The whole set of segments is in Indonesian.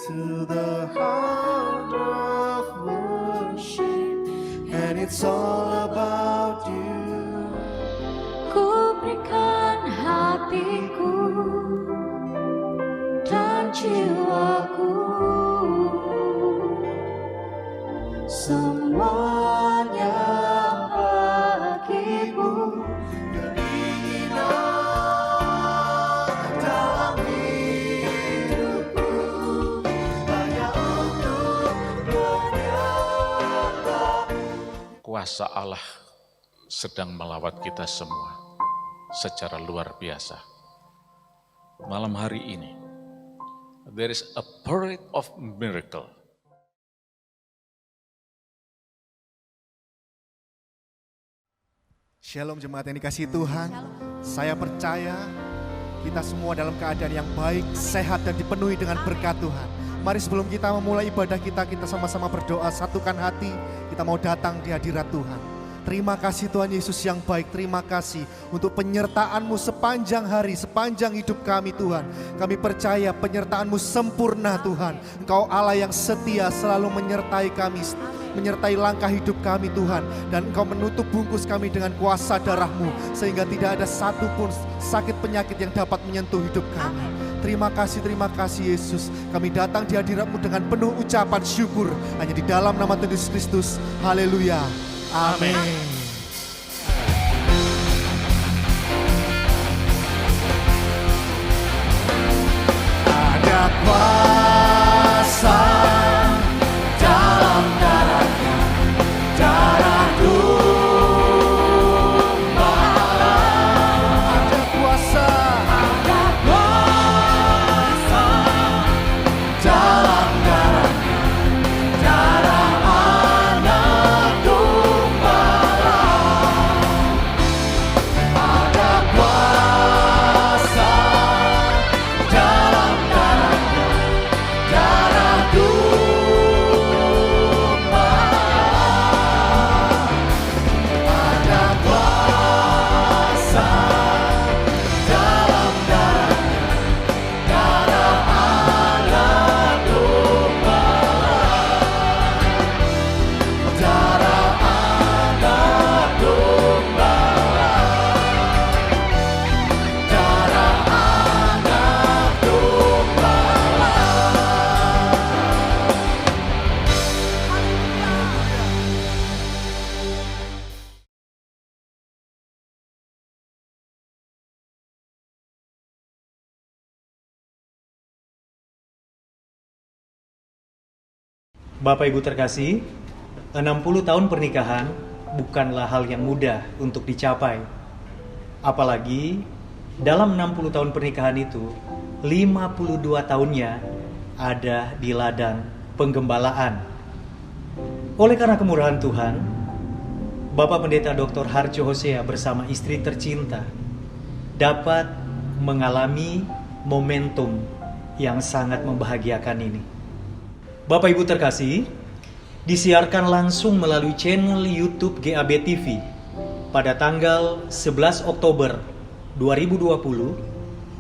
to the heart of worship, and it's all about you. Ku berikan hatiku dan jiwaku, semuanya bagimu. Keinginan dalam hidupku hanya untuk menyembah. Kuasa Allah sedang melawat kita semua secara luar biasa. Malam hari ini, there is a parade of miracle. Shalom jemaat yang dikasihi Tuhan. Saya percaya kita semua dalam keadaan yang baik, sehat dan dipenuhi dengan berkat Tuhan. Mari sebelum kita memulai ibadah kita sama-sama berdoa, satukan hati, kita mau datang di hadirat Tuhan. Terima kasih Tuhan Yesus yang baik, terima kasih untuk penyertaan-Mu sepanjang hari, sepanjang hidup kami Tuhan. Kami percaya penyertaan-Mu sempurna Tuhan. Engkau Allah yang setia selalu menyertai kami, menyertai langkah hidup kami Tuhan. Dan Engkau menutup bungkus kami dengan kuasa darah-Mu, sehingga tidak ada satupun sakit penyakit yang dapat menyentuh hidup kami. Terima kasih Yesus. Kami datang di hadirat-Mu dengan penuh ucapan syukur, hanya di dalam nama Tuhan Yesus Kristus. Haleluya. Amin. Ada kuasa dalam darahnya, darah Gembala. Ada kuasa dalam darahnya, darah Anak Gembala. Ada kuasa dalam darahnya, darah Gembala. Ada kuasa dalam darahnya, darah Anak Gembala. Darah Anak Gembala. Darah Anak Gembala. Bapak Ibu terkasih, 60 tahun pernikahan bukanlah hal yang mudah untuk dicapai. Apalagi dalam 60 tahun pernikahan itu, 52 tahunnya ada di ladang penggembalaan. Oleh karena kemurahan Tuhan, Bapak Pendeta Dr. Harjo Hosea bersama istri tercinta dapat mengalami momentum yang sangat membahagiakan ini. Bapak Ibu terkasih, disiarkan langsung melalui channel YouTube GAB TV pada tanggal 11 Oktober 2020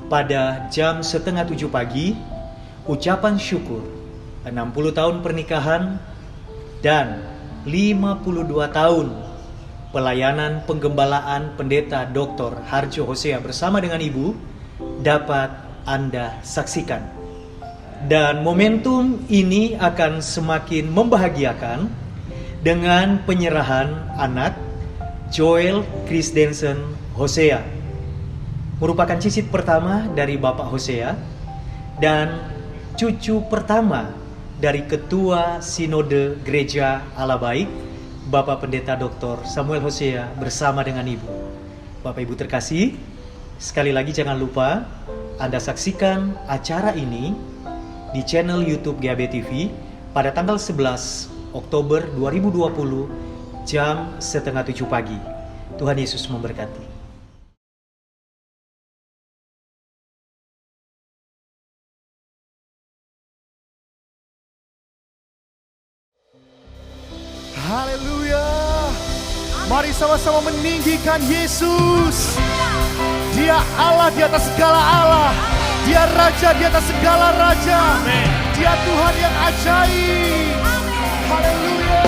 pada jam 6:30 pagi, ucapan syukur 60 tahun pernikahan dan 52 tahun pelayanan penggembalaan Pendeta Dr. Harjo Hosea bersama dengan Ibu dapat Anda saksikan. Dan momentum ini akan semakin membahagiakan dengan penyerahan anak Joel Christensen Hosea. Merupakan cicit pertama dari Bapak Hosea dan cucu pertama dari Ketua Sinode Gereja Allah Baik, Bapak Pendeta Dr. Samuel Hosea bersama dengan Ibu. Bapak Ibu terkasih, sekali lagi jangan lupa Anda saksikan acara ini di channel YouTube GAB TV pada tanggal 11 Oktober 2020 jam 6:30 pagi. Tuhan Yesus memberkati. Haleluya. Mari sama-sama meninggikan Yesus. Dia Allah di atas segala Allah. Dia Raja di atas segala raja. Dia Tuhan yang ajaib. Haleluya.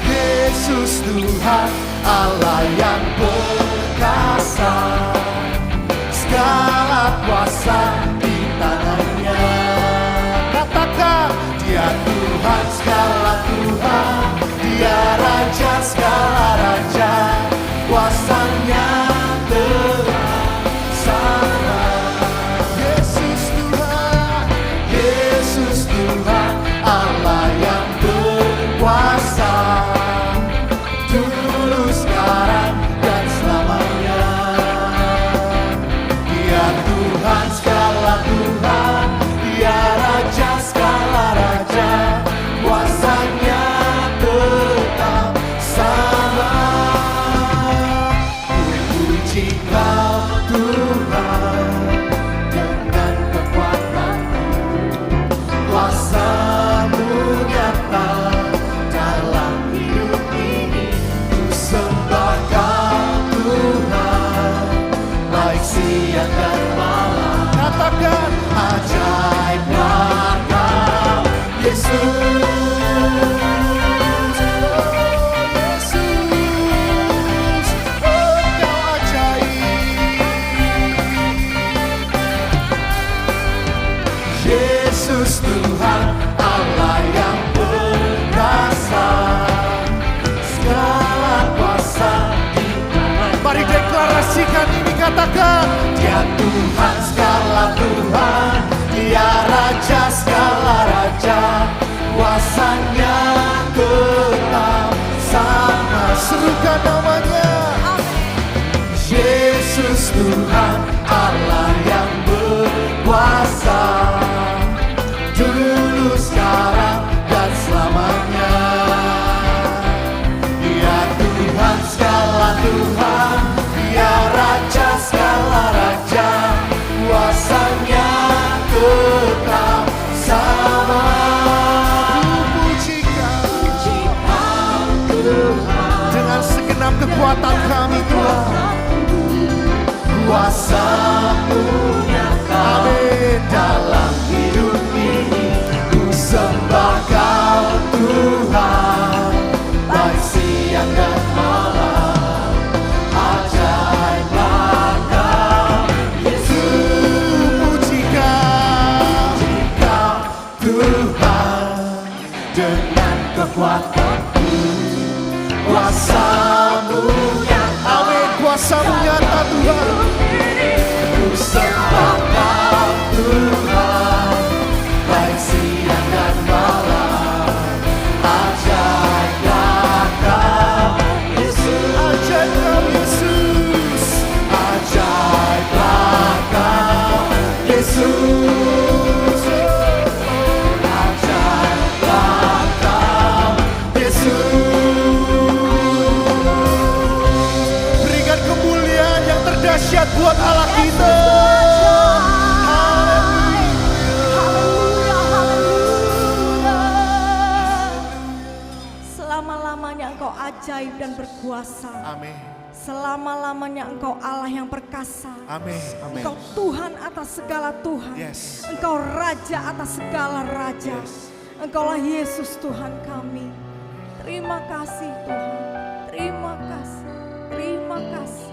Yesus Tuhan Allah yang perkasa, segala kuasa di tangannya. Katakan, Dia Tuhan segala Tuhan, Dia Raja segala raja, kuasanya sama. Yesus Tuhan, Yesus Tuhan Allah yang berkuasa, dulu sekarang dan selamanya. Dia Tuhan segala Tuhan, Dia Raja segala raja, kuasanya tetap sama. Puji Kau Tuhan, dengan kekuatan-Mu, kuasa-Mu nyata dalam hidup ini. Ku sembah Kau Tuhan, baik siang dan malam. Katakan, ajaiblah Kau Yesus. Yesus Tuhan Allah yang perkasa, segala kuasa di tangan. Mari deklarasikan ini, katakan, Dia Tuhan segala Tuhan, Dia Raja segala raja, kuasanya tetap sama. Serukan namanya. Yesus Tuhan Allah yang berkuasa, dulu sekarang dan selamanya. Dia Tuhan segala Tuhan, Dia Raja segala raja, kuasanya tetap sama. Puji Kau Tuhan, dengan segenap kekuatan kami Tuhan, kuasa-Mu nyata, amin, dalam hidup ini. Ku sembah Kau Tuhan, baik siang dan malam. Ajaiblah Kau Yesus. Puji Kau Tuhan, dengan kekuatan-Mu, kuasa-Mu nyata, amin, kuasa-Mu nyata Tuhan. Ku sembah Kau Tuhan, baik siang dan malam. Ajaiblah Kau Yesus, ajaiblah Yesus, ajaiblah Kau Yesus, ajaiblah Kau Yesus. Berikan kemuliaan yang terdahsyat buat Allah kita. Selama-lamanya Engkau ajaib dan berkuasa. Amin. Selama-lamanya Engkau Allah yang perkasa. Amin. Amin. Engkau Tuhan atas segala Tuhan. Yes. Engkau Raja atas segala Raja. Yes. Engkaulah Yesus Tuhan kami. Terima kasih Tuhan. Terima kasih. Terima kasih.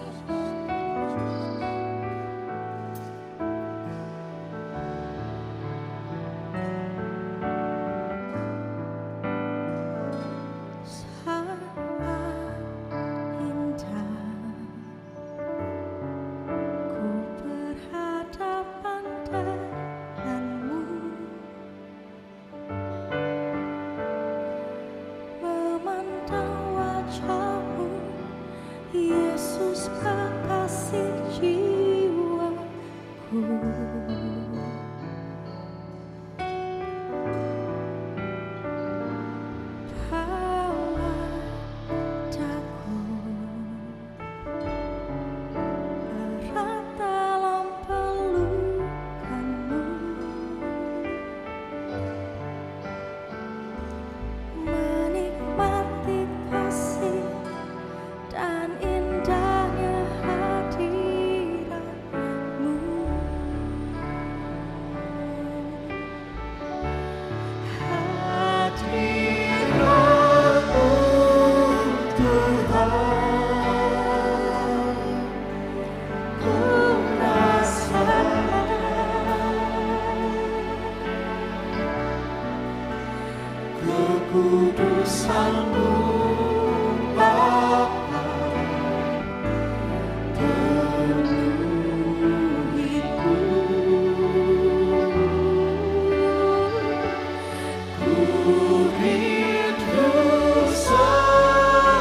Memandang wajah kekudusan-Mu Bapa, penuhiku. Ku rindu selalu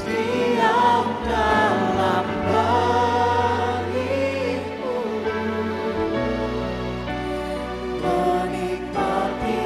diam dalam bait-Mu, menikmati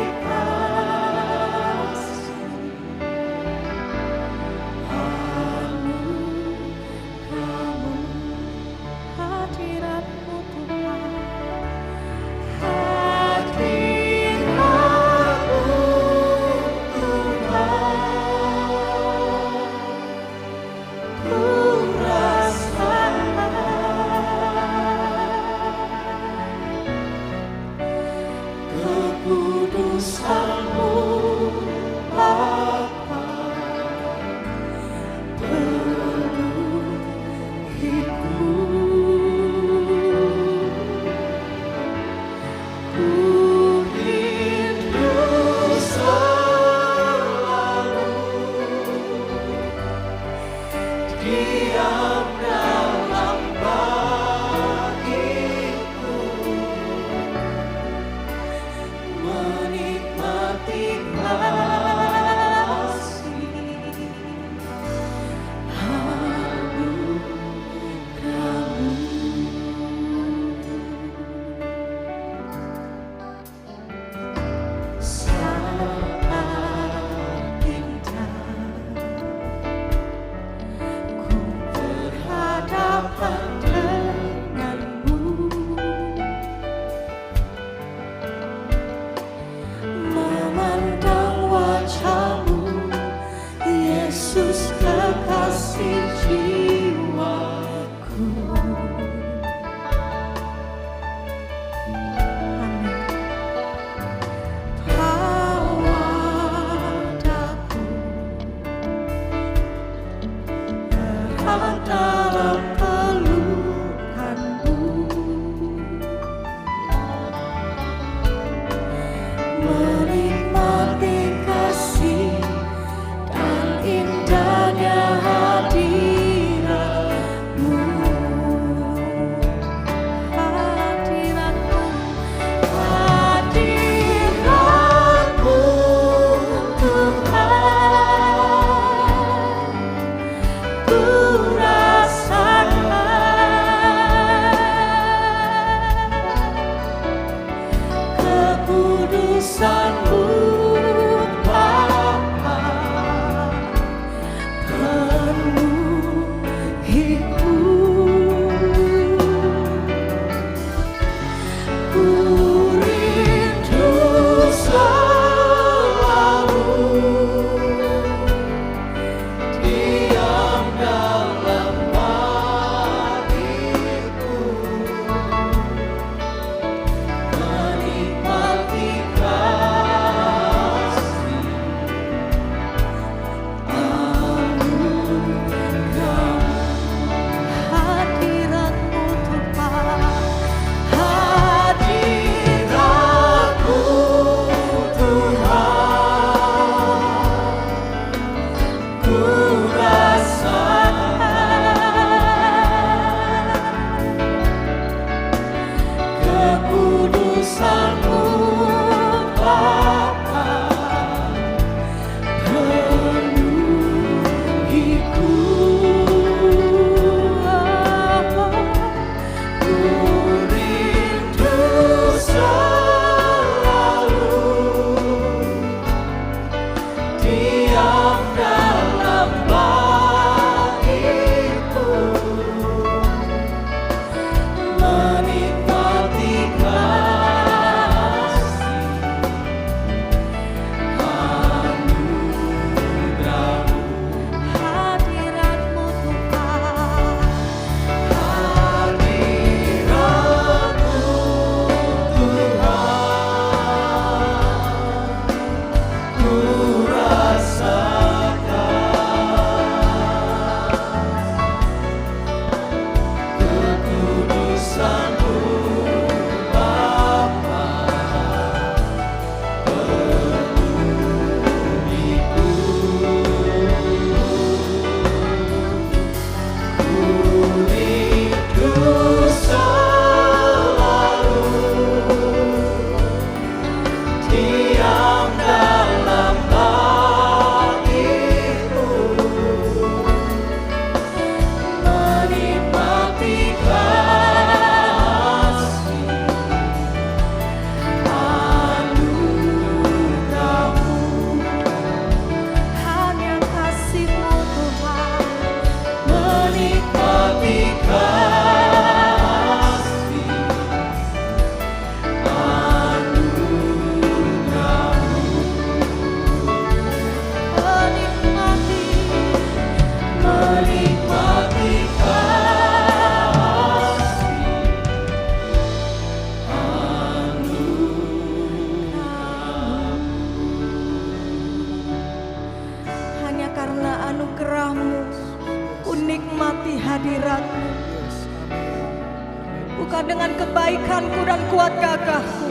bukan dengan kebaikanku dan kuat gagahku.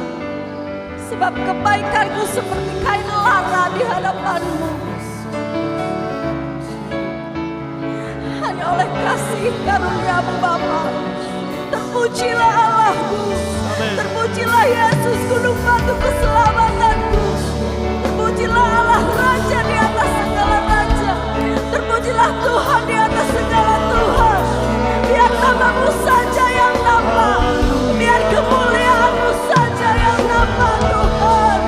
Sebab kebaikanku seperti kain lara di hadapanmu. Hanya oleh kasih karunia-Mu Bapa. Terpujilah Allahku. Terpujilah Yesus gunung batu keselamatanku. Terpujilah Allah Raja di atas segala raja. Terpujilah Tuhan di atas segala Tuhan. Biar nama-Mu saja yang nampak. Biar kemuliaan-Mu saja yang nampak Tuhan.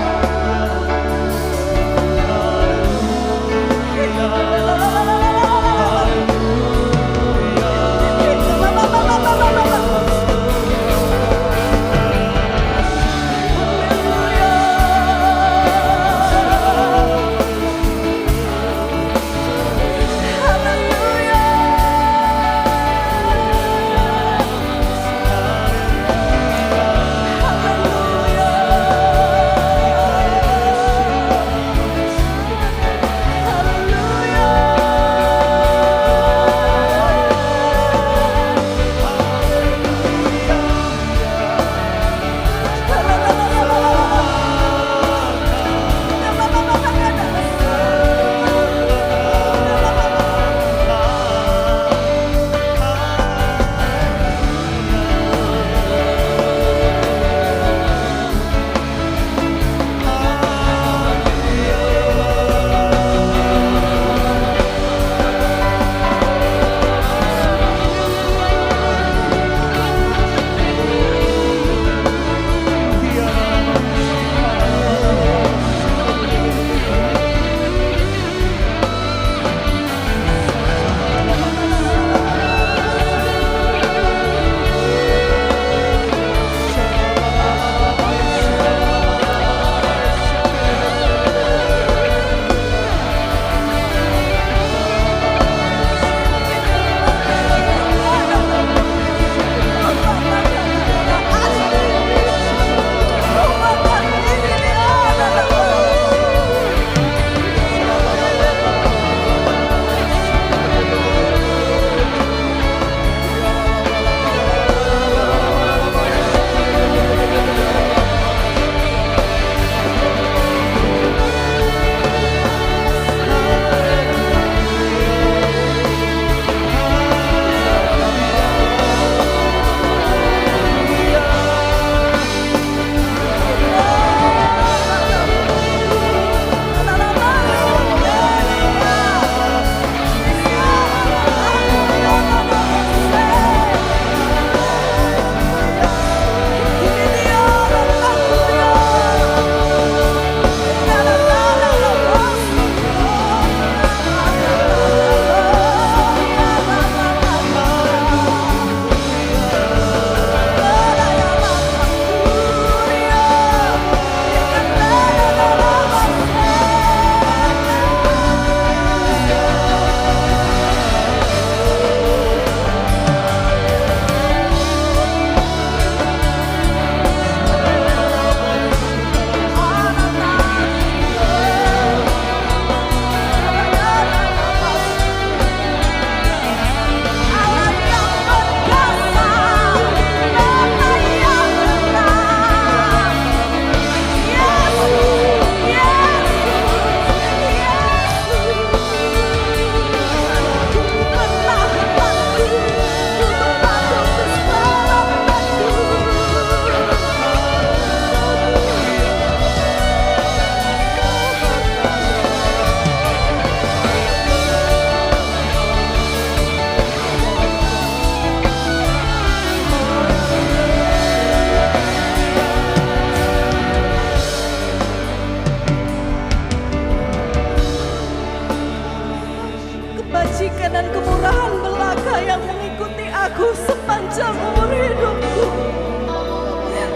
sepanjang umur hidupku.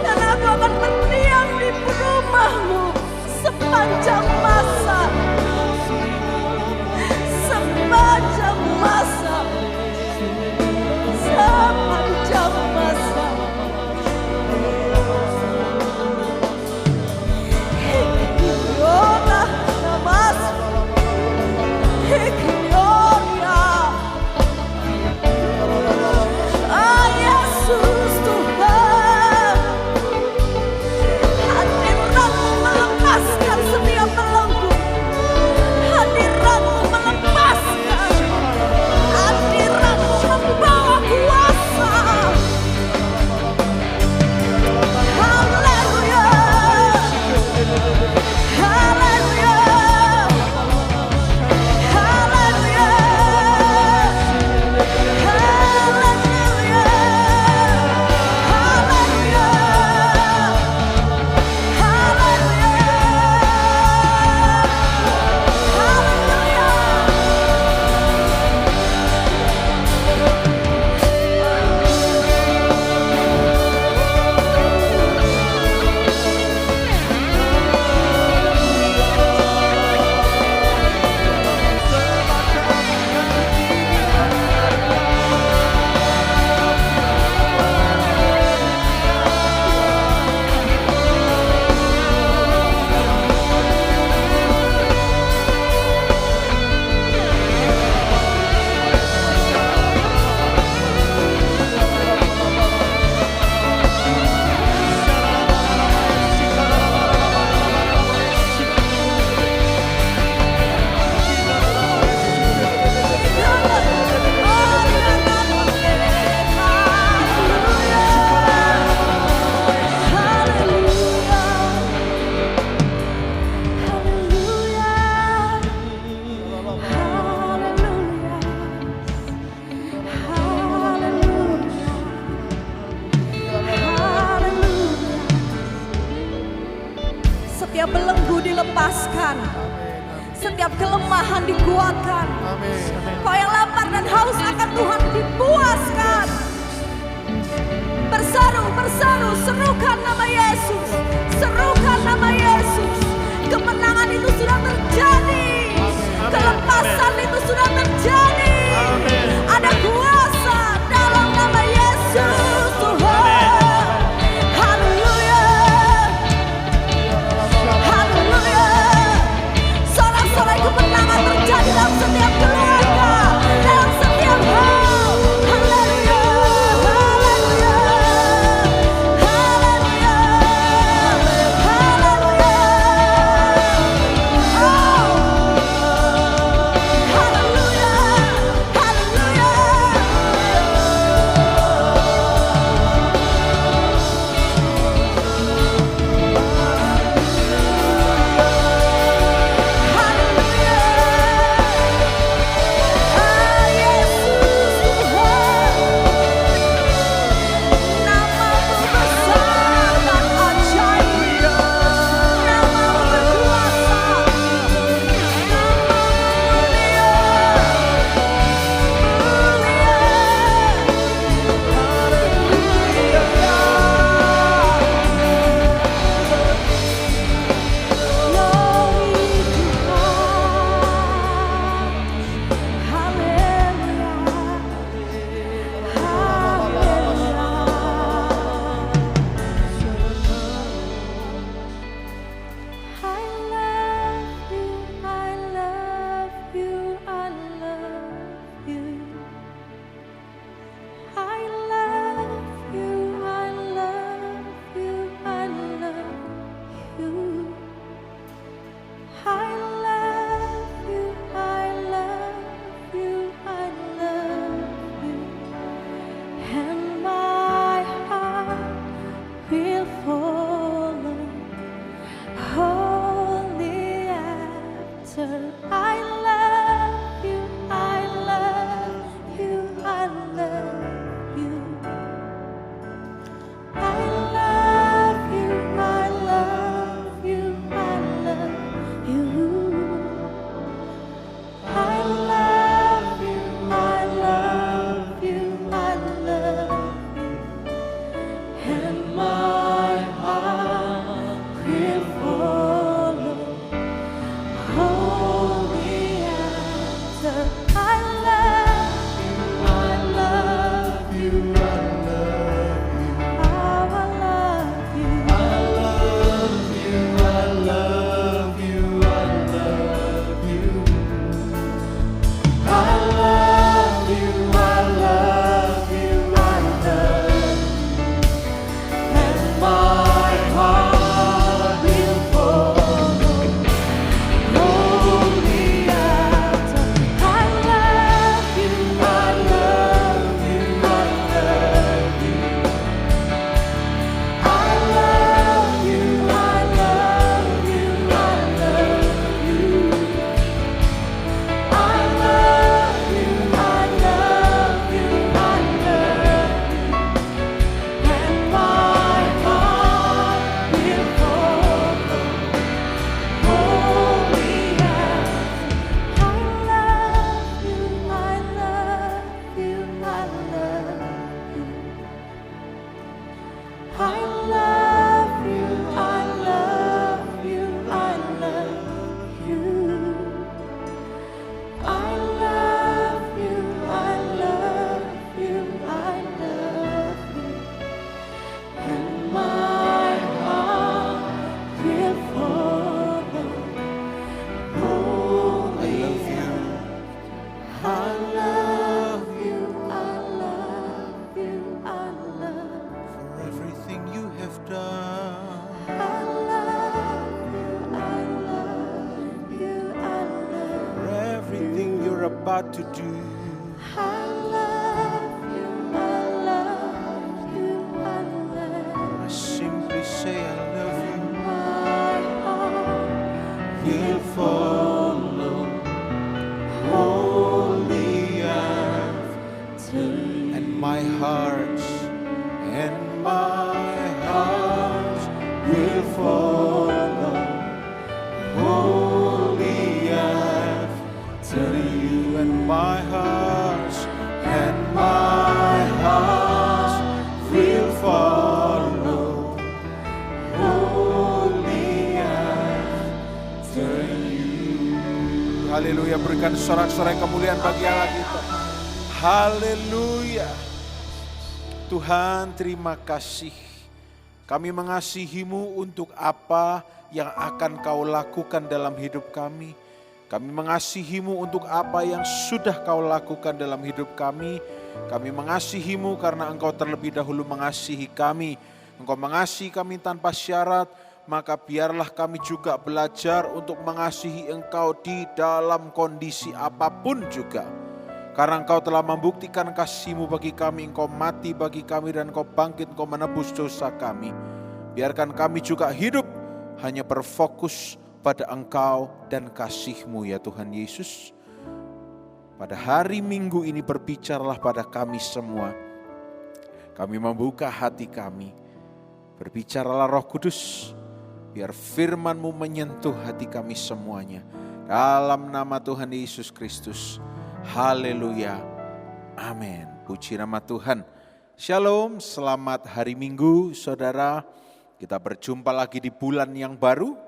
Dan aku akan berdiam di rumah-Mu sepanjang masa. Sepanjang masa. Sepanjang masa. Hikiola namas. Hikiola. Ah, Yesus Tuhan. Setiap belenggu dilepaskan, setiap kelemahan dikuatkan. Kau yang lapar dan haus akan Tuhan dipuaskan. Berseru, serukan nama Yesus, serukan nama Yesus. Kemenangan itu sudah terjadi, kelepasan itu sudah terjadi. Ada kuasa dalam nama Yesus Tuhan. Haleluya, haleluya. Sorak-sorai kemenangan terjadi dalam setiap keluarga, dalam setiap hal. Haleluya, haleluya, haleluya, haleluya. Oh, haleluya, haleluya. about to do. I love you, I love you, I love I simply say I love you. my heart. Will follow holy after, and my heart will follow My heart and my heart will follow only after you. Haleluya, berikan sorak-sorai kemuliaan bagi Allah kita. Haleluya. Tuhan, terima kasih. Kami mengasihi-Mu untuk apa yang akan Kau lakukan dalam hidup kami. Kami mengasihi-Mu untuk apa yang sudah Kau lakukan dalam hidup kami. Kami mengasihi-Mu karena Engkau terlebih dahulu mengasihi kami. Engkau mengasihi kami tanpa syarat, maka biarlah kami juga belajar untuk mengasihi Engkau di dalam kondisi apapun juga. Karena Engkau telah membuktikan kasih-Mu bagi kami, Engkau mati bagi kami dan Engkau bangkit, Engkau menebus dosa kami. Biarkan kami juga hidup hanya berfokus pada Engkau dan kasih-Mu ya Tuhan Yesus. Pada hari Minggu ini berbicaralah pada kami semua. Kami membuka hati kami. Berbicaralah Roh Kudus. Biar firman-Mu menyentuh hati kami semuanya. Dalam nama Tuhan Yesus Kristus. Haleluya. Amin. Puji nama Tuhan. Shalom, selamat hari Minggu saudara. Kita berjumpa lagi di bulan yang baru.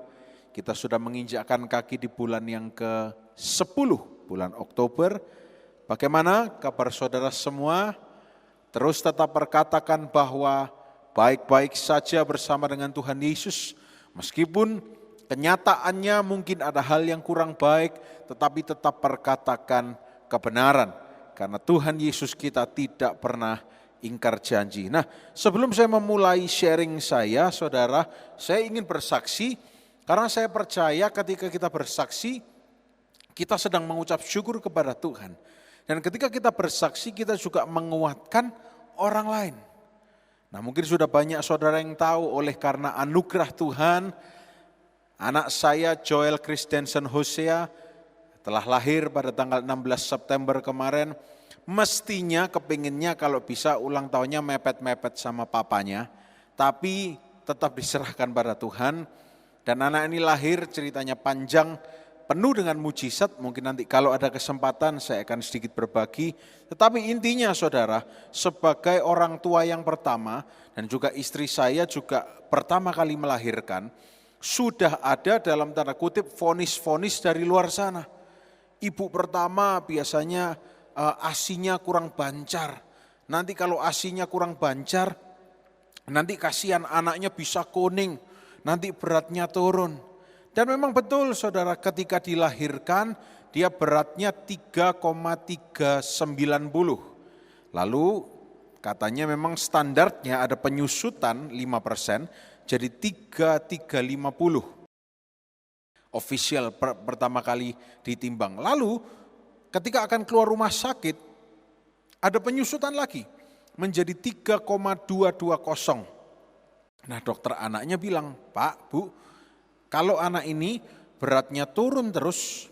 Kita sudah menginjakkan kaki di bulan yang ke-10, bulan Oktober. Bagaimana kabar saudara semua? Terus tetap berkatakan bahwa baik-baik saja bersama dengan Tuhan Yesus. Meskipun kenyataannya mungkin ada hal yang kurang baik, tetapi tetap perkatakan kebenaran. Karena Tuhan Yesus kita tidak pernah ingkar janji. Nah, sebelum saya memulai sharing saya, saudara, saya ingin bersaksi. Karena saya percaya ketika kita bersaksi, kita sedang mengucap syukur kepada Tuhan. Dan ketika kita bersaksi, kita juga menguatkan orang lain. Nah, mungkin sudah banyak saudara yang tahu, oleh karena anugerah Tuhan, anak saya Joel Christensen Hosea telah lahir pada tanggal 16 September kemarin. Mestinya kepinginnya kalau bisa ulang tahunnya mepet-mepet sama papanya, tapi tetap diserahkan pada Tuhan. Dan anak ini lahir, ceritanya panjang, penuh dengan mujizat. Mungkin nanti kalau ada kesempatan saya akan sedikit berbagi. Tetapi intinya saudara, sebagai orang tua yang pertama, dan juga istri saya juga pertama kali melahirkan, sudah ada dalam tanda kutip vonis-vonis dari luar sana. Ibu pertama biasanya asinya kurang bancar. Nanti kalau asinya kurang bancar, nanti kasihan anaknya bisa kuning. Nanti beratnya turun. Dan memang betul saudara, ketika dilahirkan dia beratnya 3,390. Lalu katanya memang standarnya ada penyusutan 5%, jadi 3,350. Official pertama kali ditimbang. Lalu ketika akan keluar rumah sakit, ada penyusutan lagi menjadi 3,220. Nah, dokter anaknya bilang, Pak, Bu, kalau anak ini beratnya turun terus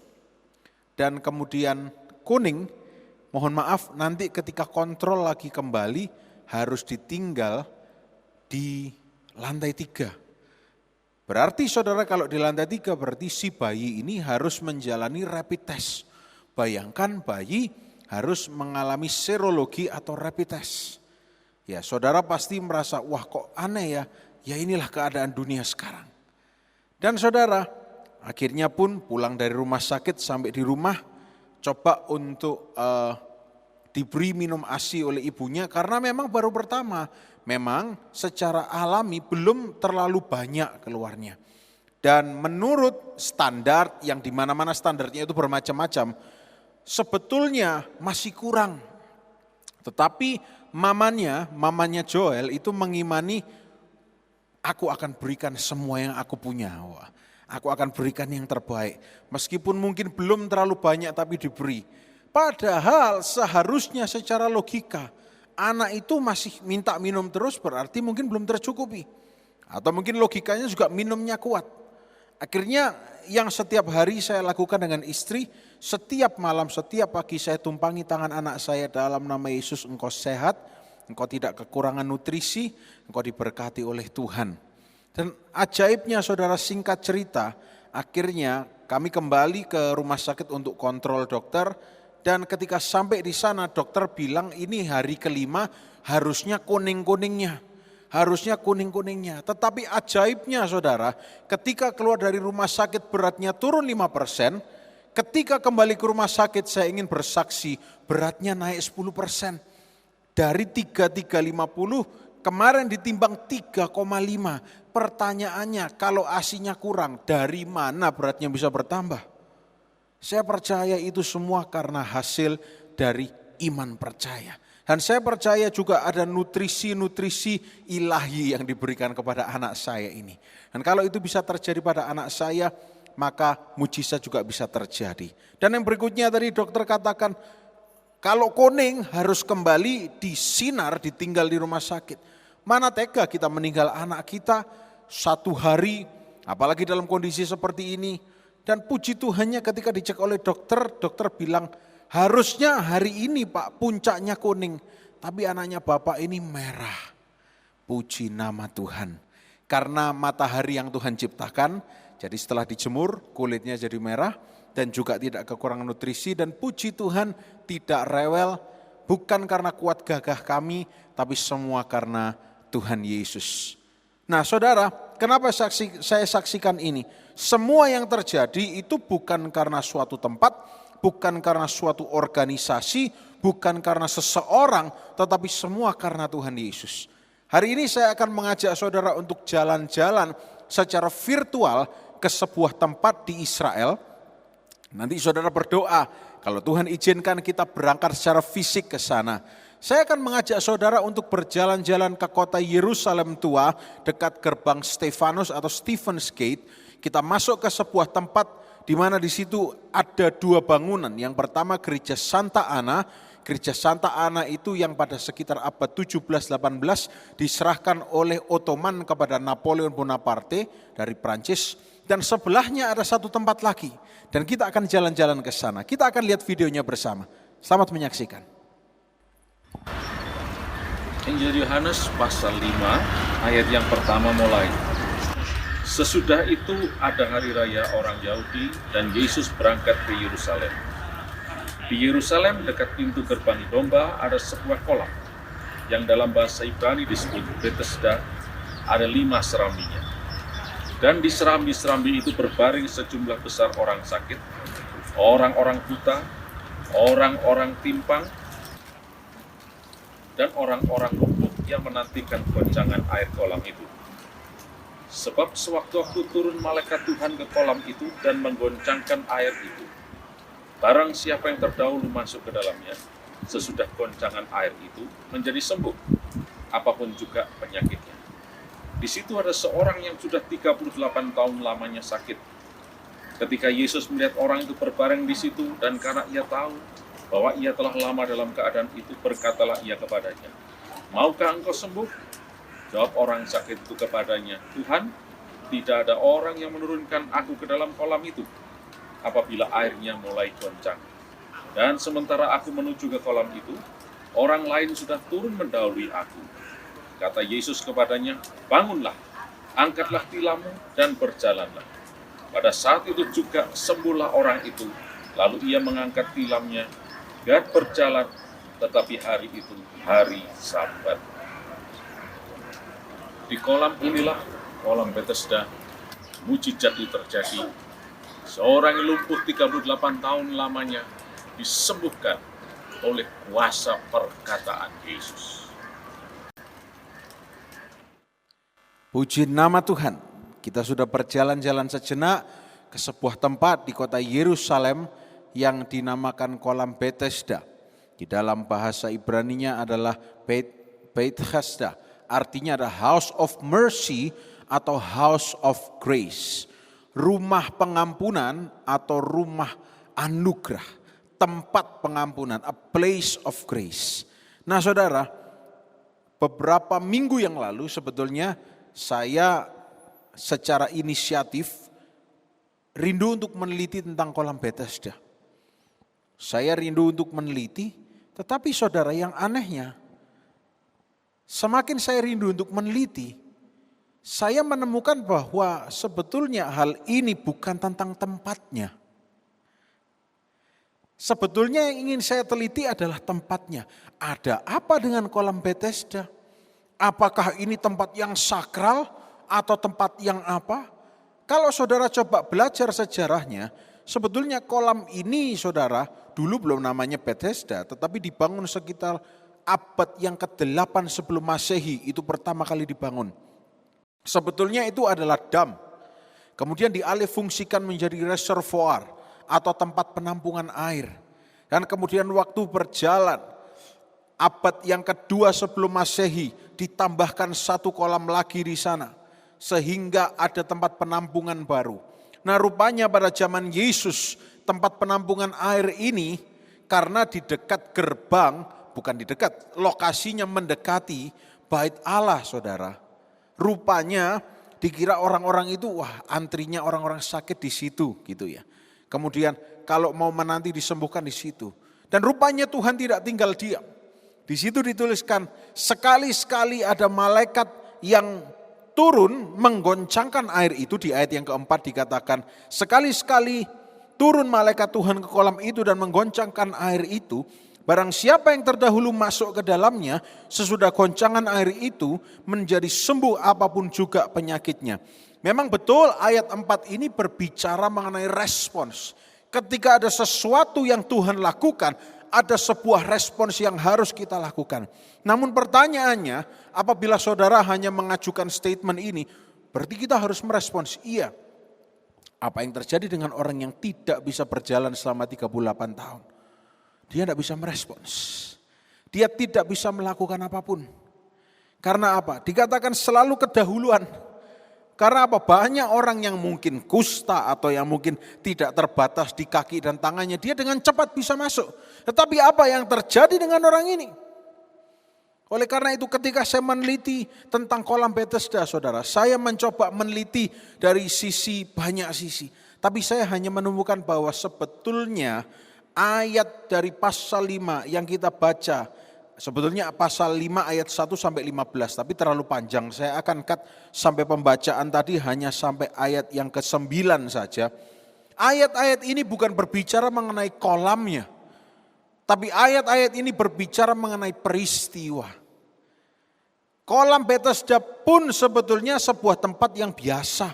dan kemudian kuning, mohon maaf nanti ketika kontrol lagi kembali harus ditinggal di lantai 3. Berarti saudara kalau di lantai 3 berarti si bayi ini harus menjalani rapid test. Bayangkan bayi harus mengalami serologi atau rapid test. Ya, saudara pasti merasa, wah kok aneh ya, ya inilah keadaan dunia sekarang. Dan saudara, akhirnya pun pulang dari rumah sakit sampai di rumah, coba untuk diberi minum ASI oleh ibunya, karena memang baru pertama, memang secara alami belum terlalu banyak keluarnya. Dan menurut standar, yang di mana-mana standarnya itu bermacam-macam, sebetulnya masih kurang. Tetapi mamanya Joel itu mengimani, aku akan berikan semua yang aku punya. Wah, aku akan berikan yang terbaik. Meskipun mungkin belum terlalu banyak tapi diberi. Padahal seharusnya secara logika, anak itu masih minta minum terus berarti mungkin belum tercukupi. Atau mungkin logikanya juga minumnya kuat. Akhirnya yang setiap hari saya lakukan dengan istri, setiap malam, setiap pagi saya tumpangi tangan anak saya dalam nama Yesus, engkau sehat, engkau tidak kekurangan nutrisi, engkau diberkati oleh Tuhan. Dan ajaibnya saudara, singkat cerita, akhirnya kami kembali ke rumah sakit untuk kontrol dokter, Dan ketika sampai di sana dokter bilang ini hari kelima harusnya kuning-kuningnya. Harusnya kuning-kuningnya. Tetapi ajaibnya saudara, ketika keluar dari rumah sakit beratnya turun 5%, ketika kembali ke rumah sakit saya ingin bersaksi beratnya naik 10%. Dari 3350 kemarin ditimbang 3,5. Pertanyaannya kalau asinya kurang dari mana beratnya bisa bertambah? Saya percaya itu semua karena hasil dari iman percaya. Dan saya percaya juga ada nutrisi-nutrisi ilahi yang diberikan kepada anak saya ini. Dan kalau itu bisa terjadi pada anak saya, maka mujizat juga bisa terjadi. Dan yang berikutnya tadi dokter katakan, kalau kuning harus kembali disinar, ditinggal di rumah sakit. Mana tega kita meninggal anak kita 1 hari, apalagi dalam kondisi seperti ini. Dan puji Tuhannya ketika dicek oleh dokter, dokter bilang harusnya hari ini Pak puncaknya kuning. Tapi anaknya Bapak ini merah. Puji nama Tuhan. Karena matahari yang Tuhan ciptakan, jadi setelah dijemur kulitnya jadi merah. Dan juga tidak kekurangan nutrisi dan puji Tuhan tidak rewel. Bukan karena kuat gagah kami, tapi semua karena Tuhan Yesus. Nah saudara, kenapa saya saksikan ini? Semua yang terjadi itu bukan karena suatu tempat, bukan karena suatu organisasi, bukan karena seseorang, tetapi semua karena Tuhan Yesus. Hari ini saya akan mengajak saudara untuk jalan-jalan secara virtual ke sebuah tempat di Israel. Nanti saudara berdoa, kalau Tuhan izinkan kita berangkat secara fisik ke sana. Saya akan mengajak saudara untuk berjalan-jalan ke kota Yerusalem tua, dekat gerbang Stefanus atau Stephen's Gate. Kita masuk ke sebuah tempat di mana di situ ada 2 bangunan. Yang pertama gereja Santa Ana. Gereja Santa Ana itu yang pada sekitar abad 17-18 diserahkan oleh Ottoman kepada Napoleon Bonaparte dari Prancis. Dan sebelahnya ada satu tempat lagi. Dan kita akan jalan-jalan ke sana. Kita akan lihat videonya bersama. Selamat menyaksikan. Injil Yohanes pasal 5 ayat yang pertama mulai. Sesudah itu ada hari raya orang Yahudi dan Yesus berangkat ke Yerusalem. Di Yerusalem dekat pintu gerbang domba ada sebuah kolam yang dalam bahasa Ibrani disebut Bethesda, ada 5 serambinya. Dan di serambi-serambi itu berbaring sejumlah besar orang sakit, orang-orang buta, orang-orang timpang, dan orang-orang lumpuh yang menantikan goncangan air kolam itu. Sebab sewaktu-waktu turun malaikat Tuhan ke kolam itu dan menggoncangkan air itu, barang siapa yang terdahulu masuk ke dalamnya, sesudah goncangan air itu menjadi sembuh, apapun juga penyakitnya. Di situ ada seorang yang sudah 38 tahun lamanya sakit. Ketika Yesus melihat orang itu berbaring di situ dan karena ia tahu bahwa ia telah lama dalam keadaan itu, berkatalah ia kepadanya, "Maukah engkau sembuh?" Jawab orang sakit itu kepadanya, "Tuhan, tidak ada orang yang menurunkan aku ke dalam kolam itu apabila airnya mulai goncang. Dan sementara aku menuju ke kolam itu, orang lain sudah turun mendahului aku." Kata Yesus kepadanya, "Bangunlah, angkatlah tilammu dan berjalanlah." Pada saat itu juga sembuhlah orang itu, lalu ia mengangkat tilamnya dan berjalan, tetapi hari itu hari Sabat. Di kolam inilah, kolam Bethesda, mujizat itu terjadi. Seorang yang lumpuh 38 tahun lamanya disembuhkan oleh kuasa perkataan Yesus. Puji nama Tuhan, kita sudah berjalan-jalan sejenak ke sebuah tempat di kota Yerusalem yang dinamakan kolam Bethesda. Di dalam bahasa Ibraninya adalah Beit Hesda, artinya ada House of Mercy atau House of Grace. Rumah pengampunan atau rumah anugerah, tempat pengampunan, a place of grace. Nah saudara, beberapa minggu yang lalu sebetulnya saya secara inisiatif rindu untuk meneliti tentang kolam Bethesda. Saya rindu untuk meneliti, tetapi saudara yang anehnya, semakin saya rindu untuk meneliti, saya menemukan bahwa sebetulnya hal ini bukan tentang tempatnya. Sebetulnya yang ingin saya teliti adalah tempatnya. Ada apa dengan kolam Bethesda? Apakah ini tempat yang sakral atau tempat yang apa? Kalau saudara coba belajar sejarahnya, sebetulnya kolam ini saudara, dulu belum namanya Bethesda, tetapi dibangun sekitar abad yang ke-8 sebelum Masehi, itu pertama kali dibangun. Sebetulnya itu adalah dam, kemudian dialih fungsikan menjadi reservoir atau tempat penampungan air. Dan kemudian waktu berjalan, abad yang kedua sebelum Masehi ditambahkan satu kolam lagi di sana. Sehingga ada tempat penampungan baru. Nah rupanya pada zaman Yesus tempat penampungan air ini karena di dekat gerbang, bukan di dekat, lokasinya mendekati bait Allah saudara. Rupanya dikira orang-orang itu wah antrinya orang-orang sakit di situ gitu ya. Kemudian kalau mau menanti disembuhkan di situ. Dan rupanya Tuhan tidak tinggal diam. Di situ dituliskan sekali-sekali ada malaikat yang turun menggoncangkan air itu. Di ayat yang keempat dikatakan sekali-sekali turun malaikat Tuhan ke kolam itu dan menggoncangkan air itu. Barang siapa yang terdahulu masuk ke dalamnya sesudah goncangan air itu menjadi sembuh apapun juga penyakitnya. Memang betul ayat 4 ini berbicara mengenai respons. Ketika ada sesuatu yang Tuhan lakukan, ada sebuah respons yang harus kita lakukan. Namun pertanyaannya, apabila saudara hanya mengajukan statement ini, berarti kita harus merespons. Iya. Apa yang terjadi dengan orang yang tidak bisa berjalan selama 38 tahun? Dia tidak bisa merespons. Dia tidak bisa melakukan apapun. Karena apa? Dikatakan selalu kedahuluan. Karena apa? Banyak orang yang mungkin kusta atau yang mungkin tidak terbatas di kaki dan tangannya. Dia dengan cepat bisa masuk. Tetapi apa yang terjadi dengan orang ini? Oleh karena itu ketika saya meneliti tentang kolam Bethesda saudara. Saya mencoba meneliti dari banyak sisi. Tapi saya hanya menemukan bahwa sebetulnya ayat dari pasal 5 yang kita baca. Sebetulnya pasal 5 ayat 1 sampai 15, tapi terlalu panjang. Saya akan cut sampai pembacaan tadi hanya sampai ayat yang ke-9 saja. Ayat-ayat ini bukan berbicara mengenai kolamnya, tapi ayat-ayat ini berbicara mengenai peristiwa. Kolam Bethesda pun sebetulnya sebuah tempat yang biasa.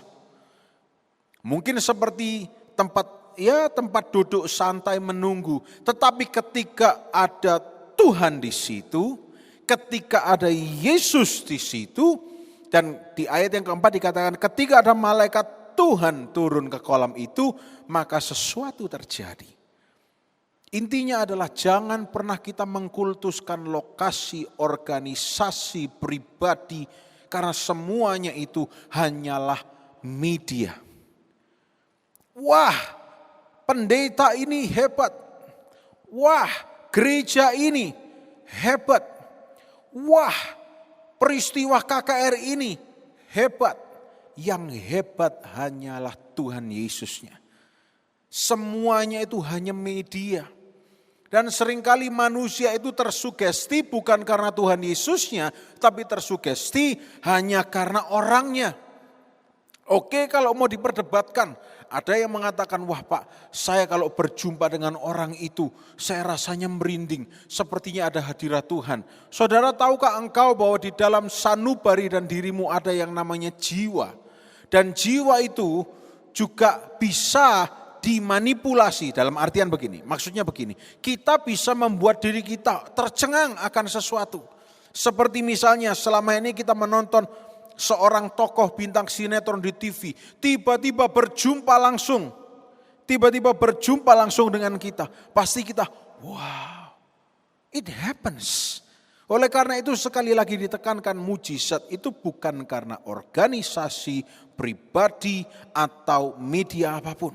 Mungkin seperti tempat duduk santai menunggu, tetapi ketika ada Tuhan di situ, ketika ada Yesus di situ, dan di ayat yang keempat dikatakan ketika ada malaikat Tuhan turun ke kolam itu, maka sesuatu terjadi. Intinya adalah jangan pernah kita mengkultuskan lokasi, organisasi, pribadi, karena semuanya itu hanyalah media. Wah, pendeta ini hebat. Wah, gereja ini hebat. Wah, peristiwa KKR ini hebat. Yang hebat hanyalah Tuhan Yesusnya. Semuanya itu hanya media. Dan seringkali manusia itu tersugesti bukan karena Tuhan Yesusnya, tapi tersugesti hanya karena orangnya. Oke, kalau mau diperdebatkan, ada yang mengatakan, wah Pak, saya kalau berjumpa dengan orang itu, saya rasanya merinding, sepertinya ada hadirat Tuhan. Saudara tahukah engkau bahwa di dalam sanubari dan dirimu ada yang namanya jiwa. Dan jiwa itu juga bisa dimanipulasi, dalam artian begini, maksudnya begini, kita bisa membuat diri kita tercengang akan sesuatu. Seperti misalnya selama ini kita menonton seorang tokoh bintang sinetron di TV, tiba-tiba berjumpa langsung dengan kita. Pasti kita, wow, it happens. Oleh karena itu sekali lagi ditekankan mujizat itu bukan karena organisasi, pribadi, atau media apapun.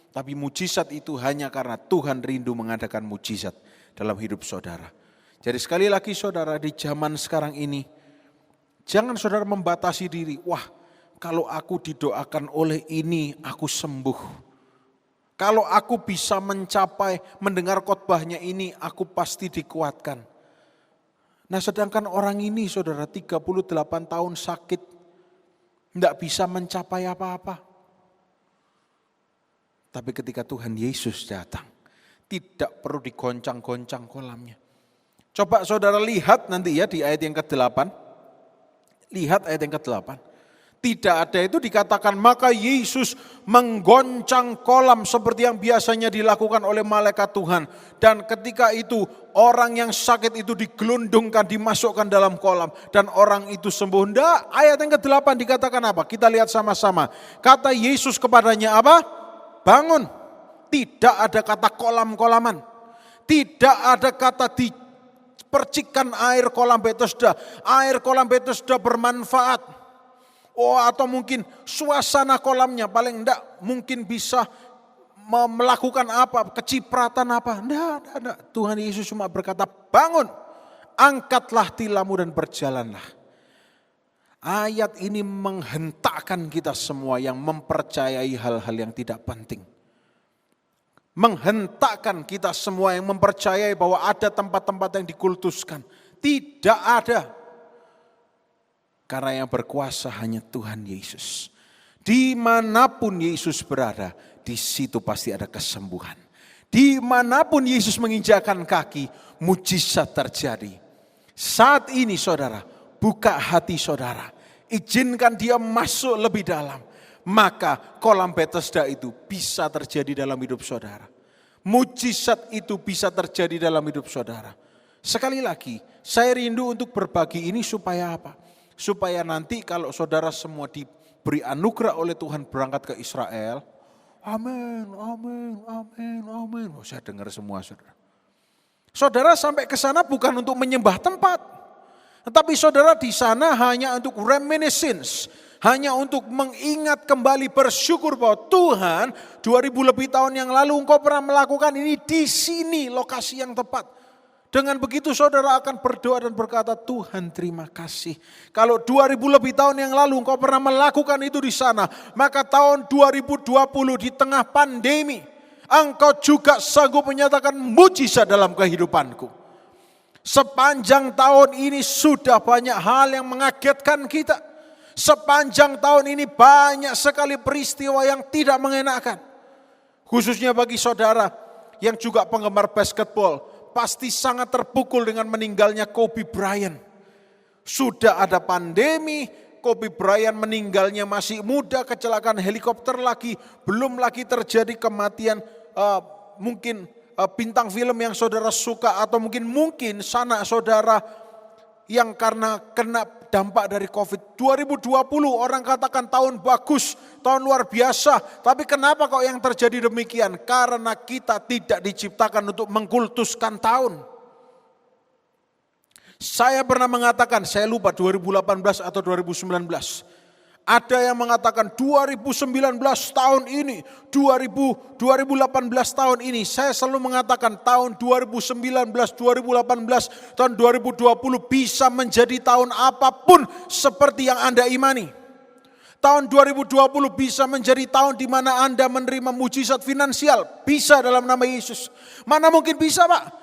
Tapi mujizat itu hanya karena Tuhan rindu mengadakan mujizat dalam hidup saudara. Jadi sekali lagi saudara, di zaman sekarang ini, jangan saudara membatasi diri. Wah, kalau aku didoakan oleh ini, aku sembuh. Kalau aku bisa mendengar khotbahnya ini, aku pasti dikuatkan. Nah sedangkan orang ini saudara 38 tahun sakit, tidak bisa mencapai apa-apa. Tapi ketika Tuhan Yesus datang, Tidak perlu digoncang-goncang kolamnya. Coba saudara lihat nanti ya di ayat yang ke-8. Lihat ayat yang ke-8. Tidak ada itu dikatakan maka Yesus menggoncang kolam seperti yang biasanya dilakukan oleh malaikat Tuhan. Dan ketika itu orang yang sakit itu digelundungkan, dimasukkan dalam kolam. Dan orang itu sembuh. Tidak, ayat yang ke-8 dikatakan apa? Kita lihat sama-sama. Kata Yesus kepadanya apa? Bangun. Tidak ada kata kolam-kolaman. Tidak ada kata dipercikan air kolam Bethesda. Air kolam Bethesda bermanfaat. Oh, atau mungkin suasana kolamnya paling enggak mungkin bisa melakukan apa, kecipratan apa. Enggak. Tuhan Yesus cuma berkata, bangun, angkatlah tilammu dan berjalanlah. Ayat ini menghentakkan kita semua yang mempercayai hal-hal yang tidak penting. Menghentakkan kita semua yang mempercayai bahwa ada tempat-tempat yang dikultuskan. Tidak ada. Karena yang berkuasa hanya Tuhan Yesus. Dimanapun Yesus berada, di situ pasti ada kesembuhan. Dimanapun Yesus menginjakkan kaki, mujizat terjadi. Saat ini saudara, buka hati saudara. Izinkan dia masuk lebih dalam. Maka kolam Bethesda itu bisa terjadi dalam hidup saudara. Mujizat itu bisa terjadi dalam hidup saudara. Sekali lagi, saya rindu untuk berbagi ini supaya apa? Supaya nanti kalau saudara semua diberi anugerah oleh Tuhan berangkat ke Israel. Amin, amin, amin, amin. Oh, saya dengar semua saudara. Saudara sampai ke sana bukan untuk menyembah tempat. Tetapi saudara di sana hanya untuk reminiscence. Hanya untuk mengingat kembali bersyukur bahwa Tuhan 2000 lebih tahun yang lalu engkau pernah melakukan ini di sini lokasi yang tepat. Dengan begitu saudara akan berdoa dan berkata, Tuhan terima kasih. Kalau 2000 lebih tahun yang lalu engkau pernah melakukan itu di sana, maka tahun 2020 di tengah pandemi, engkau juga sanggup menyatakan mujizat dalam kehidupanku. Sepanjang tahun ini sudah banyak hal yang mengagetkan kita. Sepanjang tahun ini banyak sekali peristiwa yang tidak mengenakan. Khususnya bagi saudara yang juga penggemar basketball, pasti sangat terpukul dengan meninggalnya Kobe Bryant. Sudah ada pandemi, Kobe Bryant meninggalnya masih muda, kecelakaan helikopter lagi, belum lagi terjadi kematian mungkin bintang film yang saudara suka atau mungkin sanak saudara yang karena kena dampak dari COVID. 2020 orang katakan tahun bagus, tahun luar biasa. Tapi kenapa kok yang terjadi demikian? Karena kita tidak diciptakan untuk mengkultuskan tahun. Saya pernah mengatakan, saya lupa 2018 atau 2019. Ada yang mengatakan 2019 tahun ini, 2018 tahun ini. Saya selalu mengatakan tahun 2019, 2018, tahun 2020 bisa menjadi tahun apapun seperti yang Anda imani. Tahun 2020 bisa menjadi tahun di mana Anda menerima mujizat finansial. Bisa dalam nama Yesus. Mana mungkin bisa Pak?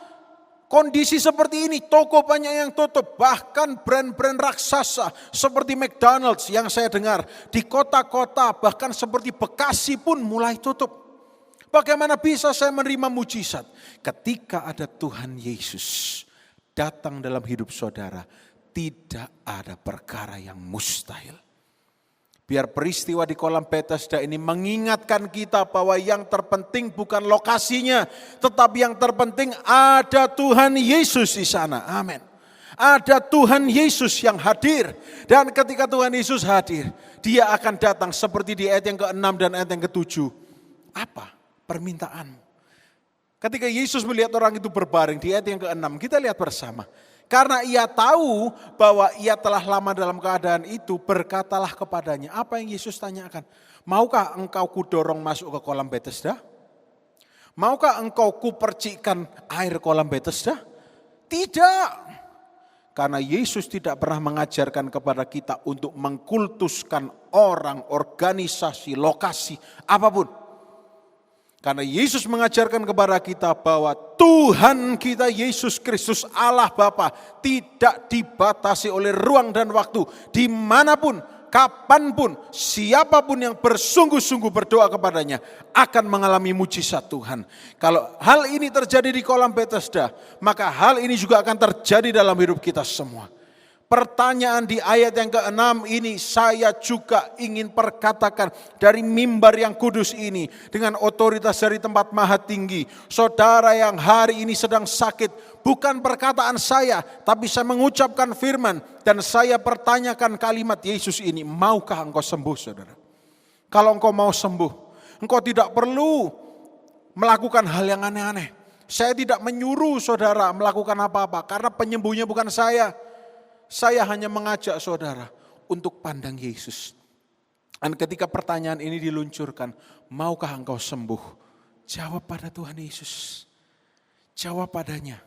Kondisi seperti ini, toko banyak yang tutup, bahkan brand-brand raksasa seperti McDonald's yang saya dengar di kota-kota bahkan seperti Bekasi pun mulai tutup. Bagaimana bisa saya menerima mujizat? Ketika ada Tuhan Yesus datang dalam hidup saudara, tidak ada perkara yang mustahil. Biar peristiwa di kolam Bethesda ini mengingatkan kita bahwa yang terpenting bukan lokasinya, tetapi yang terpenting ada Tuhan Yesus di sana. Amin. Ada Tuhan Yesus yang hadir. Dan ketika Tuhan Yesus hadir, dia akan datang seperti di ayat yang ke-6 dan ayat yang ke-7. Apa permintaanmu? Ketika Yesus melihat orang itu berbaring di ayat yang ke-6, kita lihat bersama. Karena ia tahu bahwa ia telah lama dalam keadaan itu, berkatalah kepadanya. Apa yang Yesus tanyakan? Maukah engkau kudorong masuk ke kolam Bethesda? Maukah engkau kupercikkan air kolam Bethesda? Tidak. Karena Yesus tidak pernah mengajarkan kepada kita untuk mengkultuskan orang, organisasi, lokasi, apapun. Karena Yesus mengajarkan kepada kita bahwa Tuhan kita Yesus Kristus Allah Bapa tidak dibatasi oleh ruang dan waktu. Dimanapun kapanpun, siapapun yang bersungguh-sungguh berdoa kepadanya akan mengalami mujizat Tuhan. Kalau hal ini terjadi di kolam Bethesda, maka hal ini juga akan terjadi dalam hidup kita semua. Pertanyaan di ayat yang ke-6 ini saya juga ingin perkatakan dari mimbar yang kudus ini dengan otoritas dari tempat maha tinggi. Saudara yang hari ini sedang sakit, bukan perkataan saya, tapi saya mengucapkan firman dan saya pertanyakan kalimat Yesus ini, maukah engkau sembuh saudara? Kalau engkau mau sembuh, engkau tidak perlu melakukan hal yang aneh-aneh. Saya tidak menyuruh saudara melakukan apa-apa karena penyembuhnya bukan saya. Saya hanya mengajak saudara untuk pandang Yesus. Dan ketika pertanyaan ini diluncurkan, maukah engkau sembuh? Jawab pada Tuhan Yesus. Jawab padanya.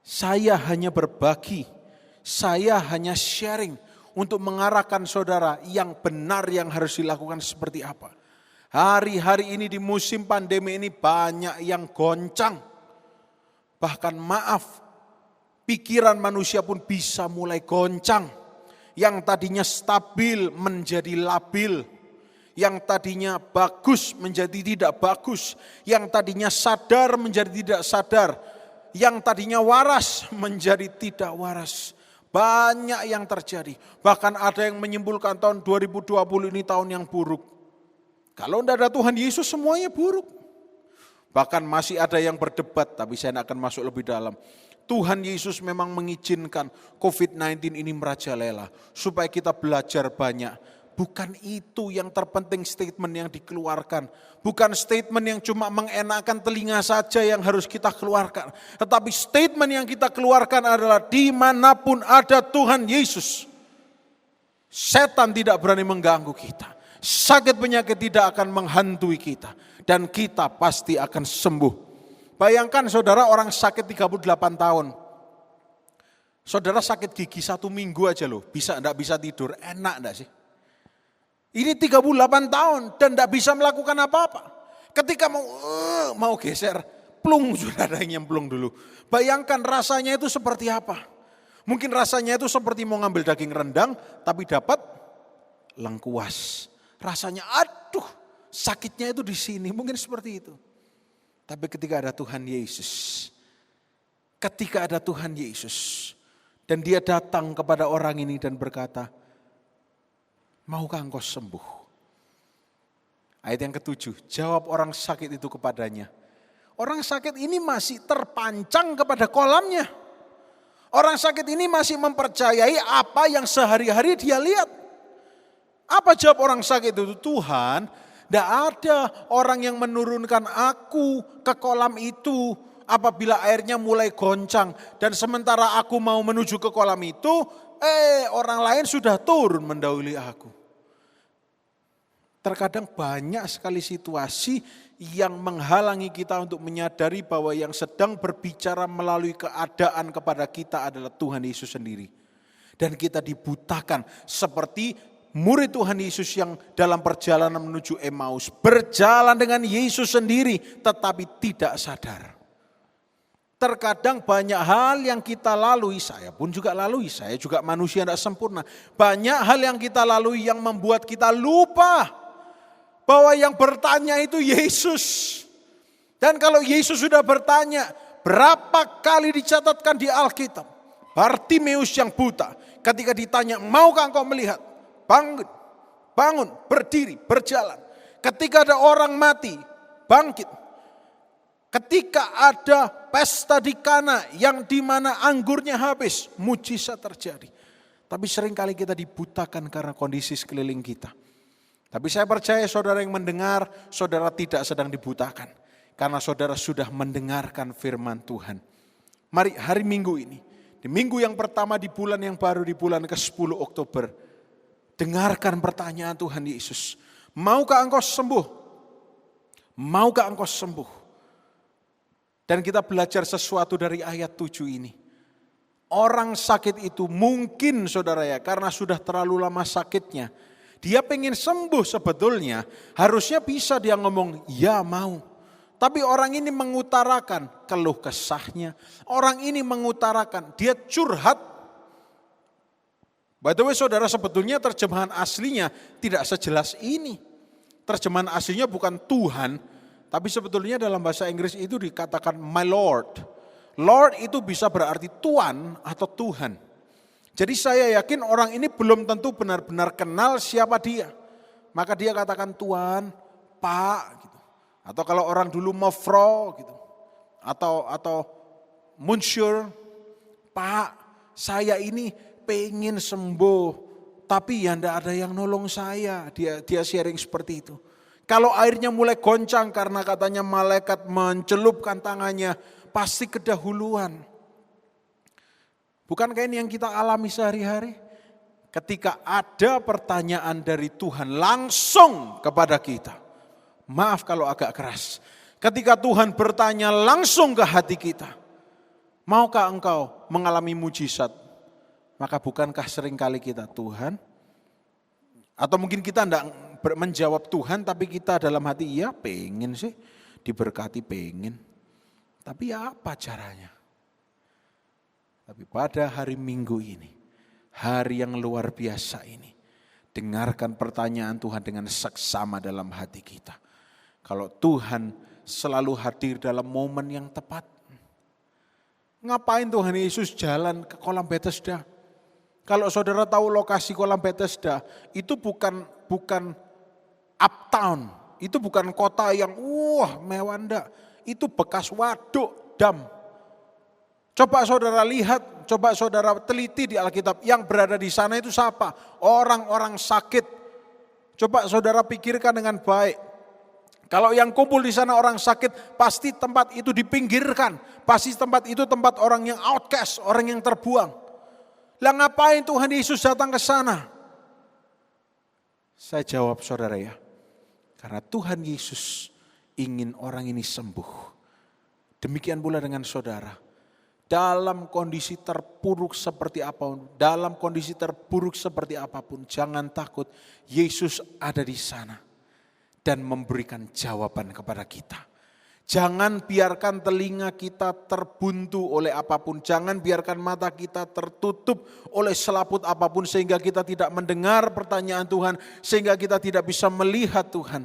Saya hanya berbagi, saya hanya sharing untuk mengarahkan saudara yang benar yang harus dilakukan seperti apa. Hari-hari ini di musim pandemi ini banyak yang goncang. Bahkan maaf, pikiran manusia pun bisa mulai goncang. Yang tadinya stabil menjadi labil. Yang tadinya bagus menjadi tidak bagus. Yang tadinya sadar menjadi tidak sadar. Yang tadinya waras menjadi tidak waras. Banyak yang terjadi. Bahkan ada yang menyimpulkan tahun 2020 ini tahun yang buruk. Kalau tidak ada Tuhan Yesus semuanya buruk. Bahkan masih ada yang berdebat, tapi saya tidak akan masuk lebih dalam. Tuhan Yesus memang mengizinkan COVID-19 ini merajalela supaya kita belajar banyak. Bukan itu yang terpenting statement yang dikeluarkan. Bukan statement yang cuma mengenakan telinga saja yang harus kita keluarkan. Tetapi statement yang kita keluarkan adalah dimanapun ada Tuhan Yesus, setan tidak berani mengganggu kita. Sakit penyakit tidak akan menghantui kita. Dan kita pasti akan sembuh. Bayangkan saudara orang sakit 38 tahun. Saudara sakit gigi 1 minggu aja loh. Enggak bisa tidur. Enak enggak sih? Ini 38 tahun dan enggak bisa melakukan apa-apa. Ketika mau geser, plung sudah ada yang nyemplung dulu. Bayangkan rasanya itu seperti apa. Mungkin rasanya itu seperti mau ngambil daging rendang tapi dapat lengkuas. Rasanya aduh, sakitnya itu di sini. Mungkin seperti itu. Tapi ketika ada Tuhan Yesus, dan dia datang kepada orang ini dan berkata, maukah engkau sembuh? Ayat yang ke-7, jawab orang sakit itu kepadanya. Orang sakit ini masih terpancang kepada kolamnya. Orang sakit ini masih mempercayai apa yang sehari-hari dia lihat. Apa jawab orang sakit itu? Tuhan, tidak ada orang yang menurunkan aku ke kolam itu apabila airnya mulai goncang. Dan sementara aku mau menuju ke kolam itu, orang lain sudah turun mendahului aku. Terkadang banyak sekali situasi yang menghalangi kita untuk menyadari bahwa yang sedang berbicara melalui keadaan kepada kita adalah Tuhan Yesus sendiri. Dan kita dibutakan seperti murid Tuhan Yesus yang dalam perjalanan menuju Emmaus. Berjalan dengan Yesus sendiri tetapi tidak sadar. Terkadang banyak hal yang kita lalui, saya pun juga lalui, saya juga manusia tidak sempurna. Banyak hal yang kita lalui yang membuat kita lupa bahwa yang bertanya itu Yesus. Dan kalau Yesus sudah bertanya, berapa kali dicatatkan di Alkitab. Bartimeus yang buta ketika ditanya, maukah engkau melihat? Bangun, berdiri, berjalan. Ketika ada orang mati, bangkit. Ketika ada pesta di Kana yang dimana anggurnya habis, mujizat terjadi. Tapi seringkali kita dibutakan karena kondisi sekeliling kita. Tapi saya percaya saudara yang mendengar, saudara tidak sedang dibutakan. Karena saudara sudah mendengarkan firman Tuhan. Mari hari Minggu ini, di minggu yang pertama di bulan yang baru, di bulan ke-10 Oktober, dengarkan pertanyaan Tuhan Yesus. Maukah engkau sembuh? Maukah engkau sembuh? Dan kita belajar sesuatu dari ayat 7 ini. Orang sakit itu mungkin saudara ya, karena sudah terlalu lama sakitnya. Dia pengen sembuh sebetulnya, harusnya bisa dia ngomong, ya mau. Tapi orang ini mengutarakan keluh kesahnya. Orang ini mengutarakan, dia curhat By the way saudara, sebetulnya terjemahan aslinya tidak sejelas ini. Terjemahan aslinya bukan Tuhan, tapi sebetulnya dalam bahasa Inggris itu dikatakan my Lord. Lord itu bisa berarti Tuan atau Tuhan. Jadi saya yakin orang ini belum tentu benar-benar kenal siapa dia. Maka dia katakan Tuan, Pak gitu. Atau kalau orang dulu Mevrouw gitu. Atau Monsieur, Pak, saya ini pengen sembuh, tapi ya enggak ada yang nolong saya. Dia sharing seperti itu. Kalau airnya mulai goncang karena katanya malaikat mencelupkan tangannya, pasti kedahuluan. Bukankah ini yang kita alami sehari-hari? Ketika ada pertanyaan dari Tuhan langsung kepada kita. Maaf kalau agak keras. Ketika Tuhan bertanya langsung ke hati kita. Maukah engkau mengalami mujizat? Maka bukankah seringkali kita Tuhan? Atau mungkin kita tidak menjawab Tuhan, tapi kita dalam hati, iya pengen sih, diberkati pengen. Tapi apa caranya? Tapi pada hari Minggu ini, hari yang luar biasa ini, dengarkan pertanyaan Tuhan dengan seksama dalam hati kita. Kalau Tuhan selalu hadir dalam momen yang tepat, ngapain Tuhan Yesus jalan ke kolam Bethesda? Kalau saudara tahu lokasi kolam Bethesda, itu bukan uptown, itu bukan kota yang mewah enggak. Itu bekas waduk, dam. Coba saudara lihat, coba saudara teliti di Alkitab, yang berada di sana itu siapa? Orang-orang sakit. Coba saudara pikirkan dengan baik. Kalau yang kumpul di sana orang sakit, pasti tempat itu dipinggirkan. Pasti tempat itu tempat orang yang outcast, orang yang terbuang. Lah ngapain Tuhan Yesus datang ke sana? Saya jawab saudara ya, karena Tuhan Yesus ingin orang ini sembuh. Demikian pula dengan saudara. Dalam kondisi terpuruk seperti apapun, dalam kondisi terburuk seperti apapun, jangan takut. Yesus ada di sana dan memberikan jawaban kepada kita. Jangan biarkan telinga kita terbuntu oleh apapun. Jangan biarkan mata kita tertutup oleh selaput apapun sehingga kita tidak mendengar pertanyaan Tuhan, sehingga kita tidak bisa melihat Tuhan.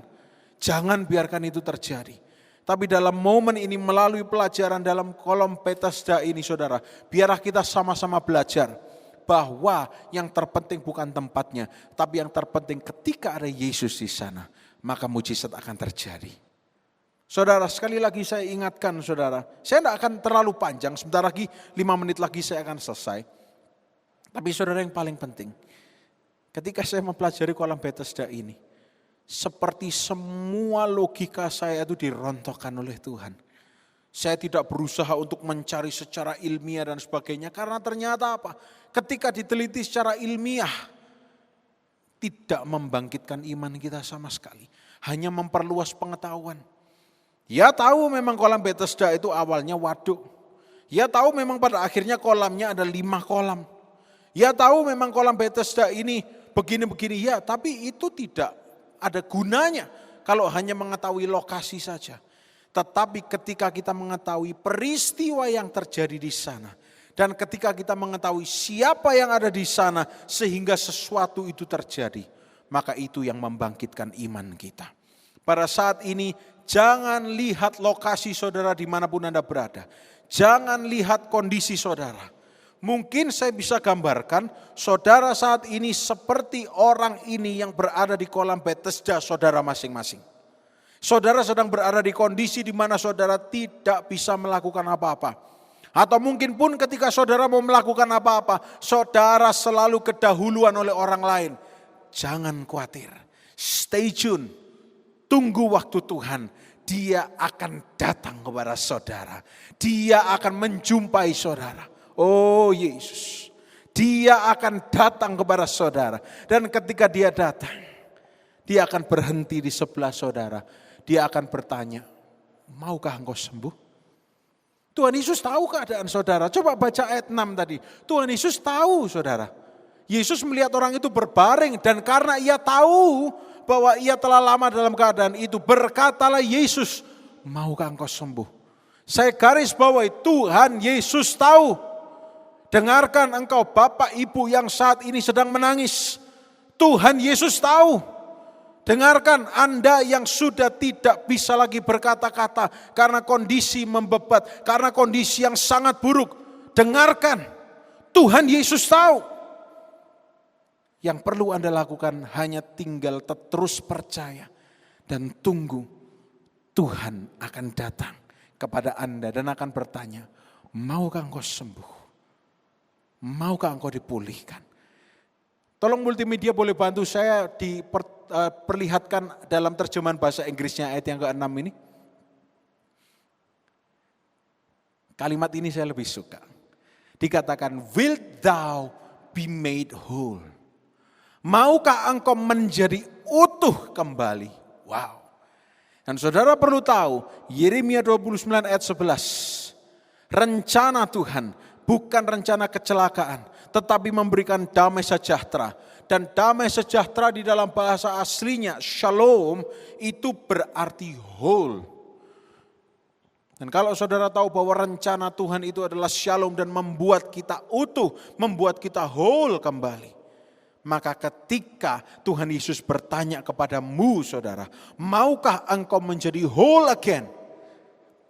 Jangan biarkan itu terjadi. Tapi dalam momen ini melalui pelajaran dalam kolam Bethesda ini saudara, biarlah kita sama-sama belajar bahwa yang terpenting bukan tempatnya, tapi yang terpenting ketika ada Yesus di sana, maka mujizat akan terjadi. Saudara, sekali lagi saya ingatkan saudara, saya tidak akan terlalu panjang, sebentar lagi 5 menit lagi saya akan selesai. Tapi saudara, yang paling penting, ketika saya mempelajari kolam Bethesda ini, seperti semua logika saya itu dirontokkan oleh Tuhan. Saya tidak berusaha untuk mencari secara ilmiah dan sebagainya, karena ternyata apa? Ketika diteliti secara ilmiah, tidak membangkitkan iman kita sama sekali, hanya memperluas pengetahuan. Ya tahu memang kolam Bethesda itu awalnya waduk. Ya tahu memang pada akhirnya kolamnya ada 5 kolam. Ya tahu memang kolam Bethesda ini begini-begini ya, tapi itu tidak ada gunanya kalau hanya mengetahui lokasi saja. Tetapi ketika kita mengetahui peristiwa yang terjadi di sana, dan ketika kita mengetahui siapa yang ada di sana sehingga sesuatu itu terjadi, maka itu yang membangkitkan iman kita. Pada saat ini jangan lihat lokasi saudara dimanapun Anda berada. Jangan lihat kondisi saudara. Mungkin saya bisa gambarkan saudara saat ini seperti orang ini yang berada di kolam Bethesda saudara masing-masing. Saudara sedang berada di kondisi di mana saudara tidak bisa melakukan apa-apa. Atau mungkin pun ketika saudara mau melakukan apa-apa, saudara selalu kedahuluan oleh orang lain. Jangan khawatir, stay tune. Tunggu waktu Tuhan, Dia akan datang kepada saudara. Dia akan menjumpai saudara. Oh Yesus, Dia akan datang kepada saudara. Dan ketika Dia datang, Dia akan berhenti di sebelah saudara. Dia akan bertanya, maukah engkau sembuh? Tuhan Yesus tahu keadaan saudara. Coba baca ayat 6 tadi. Tuhan Yesus tahu saudara. Yesus melihat orang itu berbaring dan karena Ia tahu bahwa ia telah lama dalam keadaan itu, berkatalah Yesus, maukah engkau sembuh? Saya garis bawahi, Tuhan Yesus tahu. Dengarkan engkau bapak ibu yang saat ini sedang menangis. Tuhan Yesus tahu. Dengarkan Anda yang sudah tidak bisa lagi berkata-kata karena kondisi membebat, karena kondisi yang sangat buruk. Dengarkan, Tuhan Yesus tahu. Yang perlu Anda lakukan hanya tinggal terus percaya dan tunggu. Tuhan akan datang kepada Anda dan akan bertanya, maukah engkau sembuh? Maukah engkau dipulihkan? Tolong multimedia boleh bantu saya diperlihatkan dalam terjemahan bahasa Inggrisnya ayat yang ke-6 ini. Kalimat ini saya lebih suka. Dikatakan, wilt thou be made whole? Maukah engkau menjadi utuh kembali? Wow. Dan saudara perlu tahu, Yeremia 29 ayat 11. Rencana Tuhan bukan rencana kecelakaan, tetapi memberikan damai sejahtera. Dan damai sejahtera di dalam bahasa aslinya, shalom, itu berarti whole. Dan kalau saudara tahu bahwa rencana Tuhan itu adalah shalom dan membuat kita utuh, membuat kita whole kembali. Maka ketika Tuhan Yesus bertanya kepadamu saudara, maukah engkau menjadi whole again?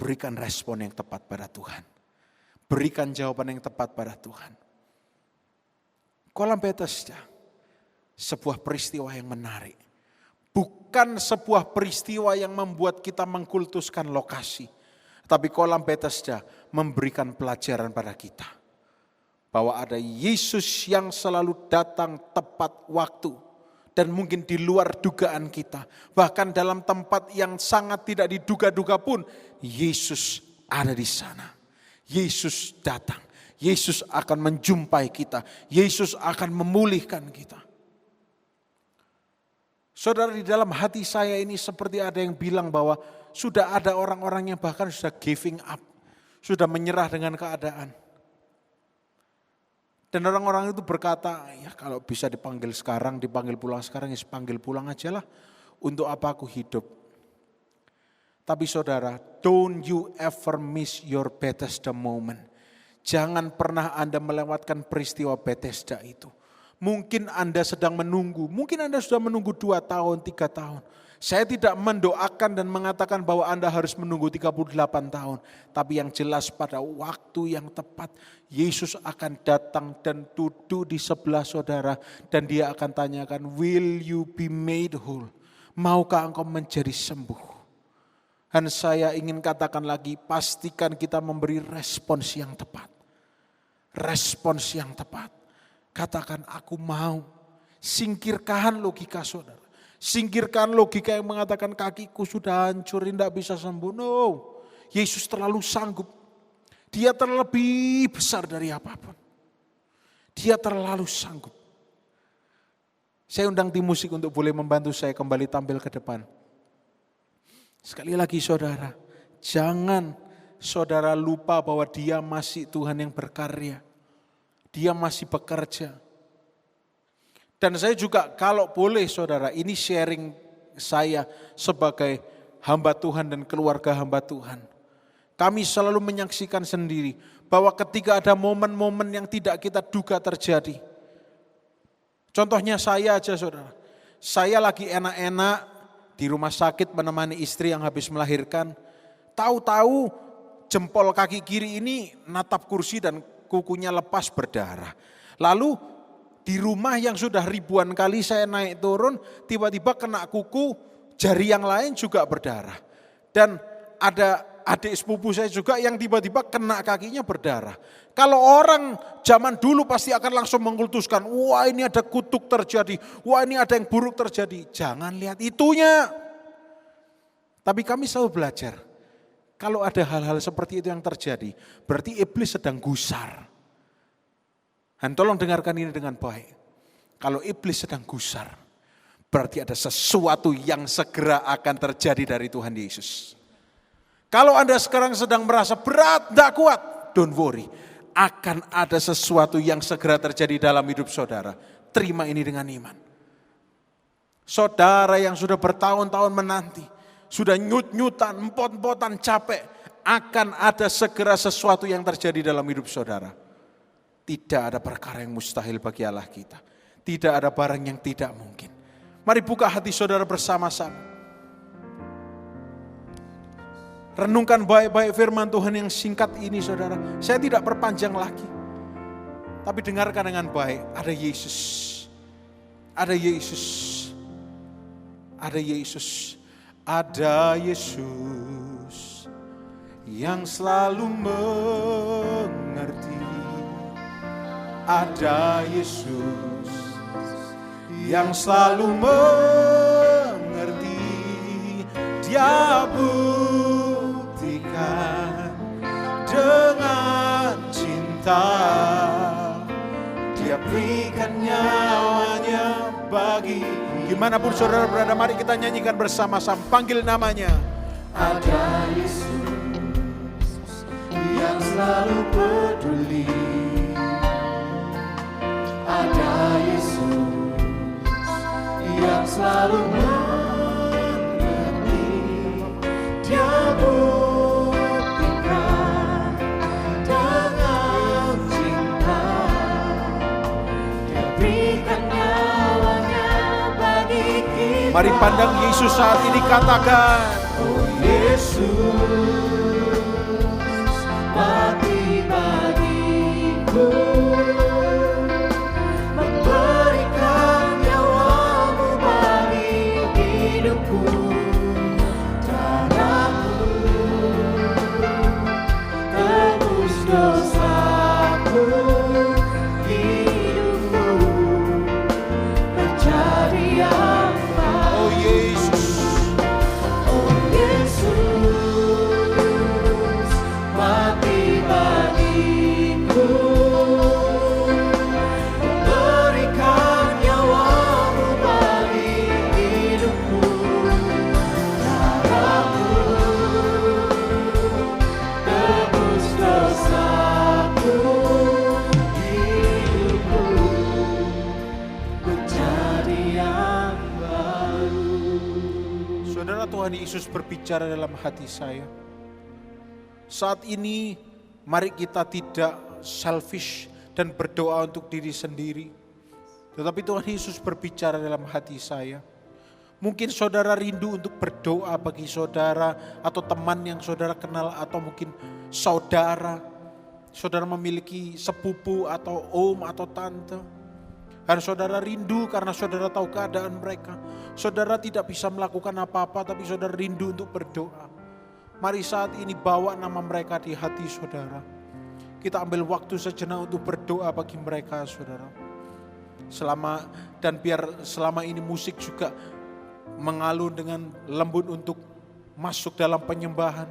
Berikan respon yang tepat pada Tuhan. Berikan jawaban yang tepat pada Tuhan. Kolam Bethesda, sebuah peristiwa yang menarik. Bukan sebuah peristiwa yang membuat kita mengkultuskan lokasi. Tapi kolam Bethesda memberikan pelajaran pada kita. Bahwa ada Yesus yang selalu datang tepat waktu. Dan mungkin di luar dugaan kita. Bahkan dalam tempat yang sangat tidak diduga-duga pun, Yesus ada di sana. Yesus datang, Yesus akan menjumpai kita, Yesus akan memulihkan kita. Saudara, di dalam hati saya ini seperti ada yang bilang bahwa sudah ada orang-orang yang bahkan sudah giving up, sudah menyerah dengan keadaan. Dan orang-orang itu berkata, ya kalau bisa dipanggil sekarang, dipanggil pulang sekarang, ya panggil pulang aja lah. Untuk apa aku hidup? Tapi saudara, don't you ever miss your Bethesda moment. Jangan pernah Anda melewatkan peristiwa Bethesda itu. Mungkin Anda sedang menunggu, mungkin Anda sudah menunggu 2 tahun, 3 tahun. Saya tidak mendoakan dan mengatakan bahwa Anda harus menunggu 38 tahun. Tapi yang jelas pada waktu yang tepat, Yesus akan datang dan duduk di sebelah saudara. Dan dia akan tanyakan, will you be made whole? Maukah engkau menjadi sembuh? Dan saya ingin katakan lagi, pastikan kita memberi respons yang tepat. Respons yang tepat. Katakan, aku mau. Singkirkan logika saudara. Singkirkan logika yang mengatakan kakiku sudah hancur, tidak bisa sembuh. No, Yesus terlalu sanggup. Dia terlebih besar dari apapun. Dia terlalu sanggup. Saya undang tim musik untuk boleh membantu saya kembali tampil ke depan. Sekali lagi saudara, jangan saudara lupa bahwa dia masih Tuhan yang berkarya. Dia masih bekerja. Dan saya juga kalau boleh saudara, ini sharing saya sebagai hamba Tuhan dan keluarga hamba Tuhan. Kami selalu menyaksikan sendiri bahwa ketika ada momen-momen yang tidak kita duga terjadi. Contohnya saya aja saudara, saya lagi enak-enak di rumah sakit menemani istri yang habis melahirkan. Tahu-tahu jempol kaki kiri ini natap kursi dan kukunya lepas berdarah. Lalu di rumah yang sudah ribuan kali saya naik turun, tiba-tiba kena kuku, jari yang lain juga berdarah. Dan ada adik sepupu saya juga yang tiba-tiba kena kakinya berdarah. Kalau orang zaman dulu pasti akan langsung mengkultuskan, wah ini ada kutuk terjadi, wah ini ada yang buruk terjadi. Jangan lihat itunya. Tapi kami selalu belajar, kalau ada hal-hal seperti itu yang terjadi, berarti iblis sedang gusar. Dan tolong dengarkan ini dengan baik. Kalau iblis sedang gusar, berarti ada sesuatu yang segera akan terjadi dari Tuhan Yesus. Kalau Anda sekarang sedang merasa berat, tidak kuat, don't worry. Akan ada sesuatu yang segera terjadi dalam hidup saudara. Terima ini dengan iman. Saudara yang sudah bertahun-tahun menanti, sudah nyut-nyutan, empot-empotan, capek, akan ada segera sesuatu yang terjadi dalam hidup saudara. Tidak ada perkara yang mustahil bagi Allah kita. Tidak ada barang yang tidak mungkin. Mari buka hati saudara bersama-sama. Renungkan baik-baik firman Tuhan yang singkat ini saudara. Saya tidak perpanjang lagi. Tapi dengarkan dengan baik. Ada Yesus. Ada Yesus. Ada Yesus. Ada Yesus yang selalu mengerti. Ada Yesus yang selalu mengerti. Dia buktikan dengan cinta. Dia berikan nyawanya bagi. Dimanapun saudara berada, mari kita nyanyikan bersama-sama. Panggil namanya. Ada Yesus yang selalu peduli. Ada Yesus yang selalu mengerti. Dia buktikan dengan cinta. Dia berikan nyawanya bagi kita. Mari pandang Yesus saat ini, katakan, oh Yesus mati bagiku. Tuhan Yesus berbicara dalam hati saya. Saat ini mari kita tidak selfish dan berdoa untuk diri sendiri. Tetapi Tuhan Yesus berbicara dalam hati saya. Mungkin saudara rindu untuk berdoa bagi saudara atau teman yang saudara kenal, atau mungkin saudara. Saudara memiliki sepupu atau om atau tante. Dan saudara rindu karena saudara tahu keadaan mereka. Saudara tidak bisa melakukan apa-apa, tapi saudara rindu untuk berdoa. Mari saat ini bawa nama mereka di hati saudara. Kita ambil waktu sejenak untuk berdoa bagi mereka saudara. Dan biar selama ini musik juga mengalun dengan lembut untuk masuk dalam penyembahan.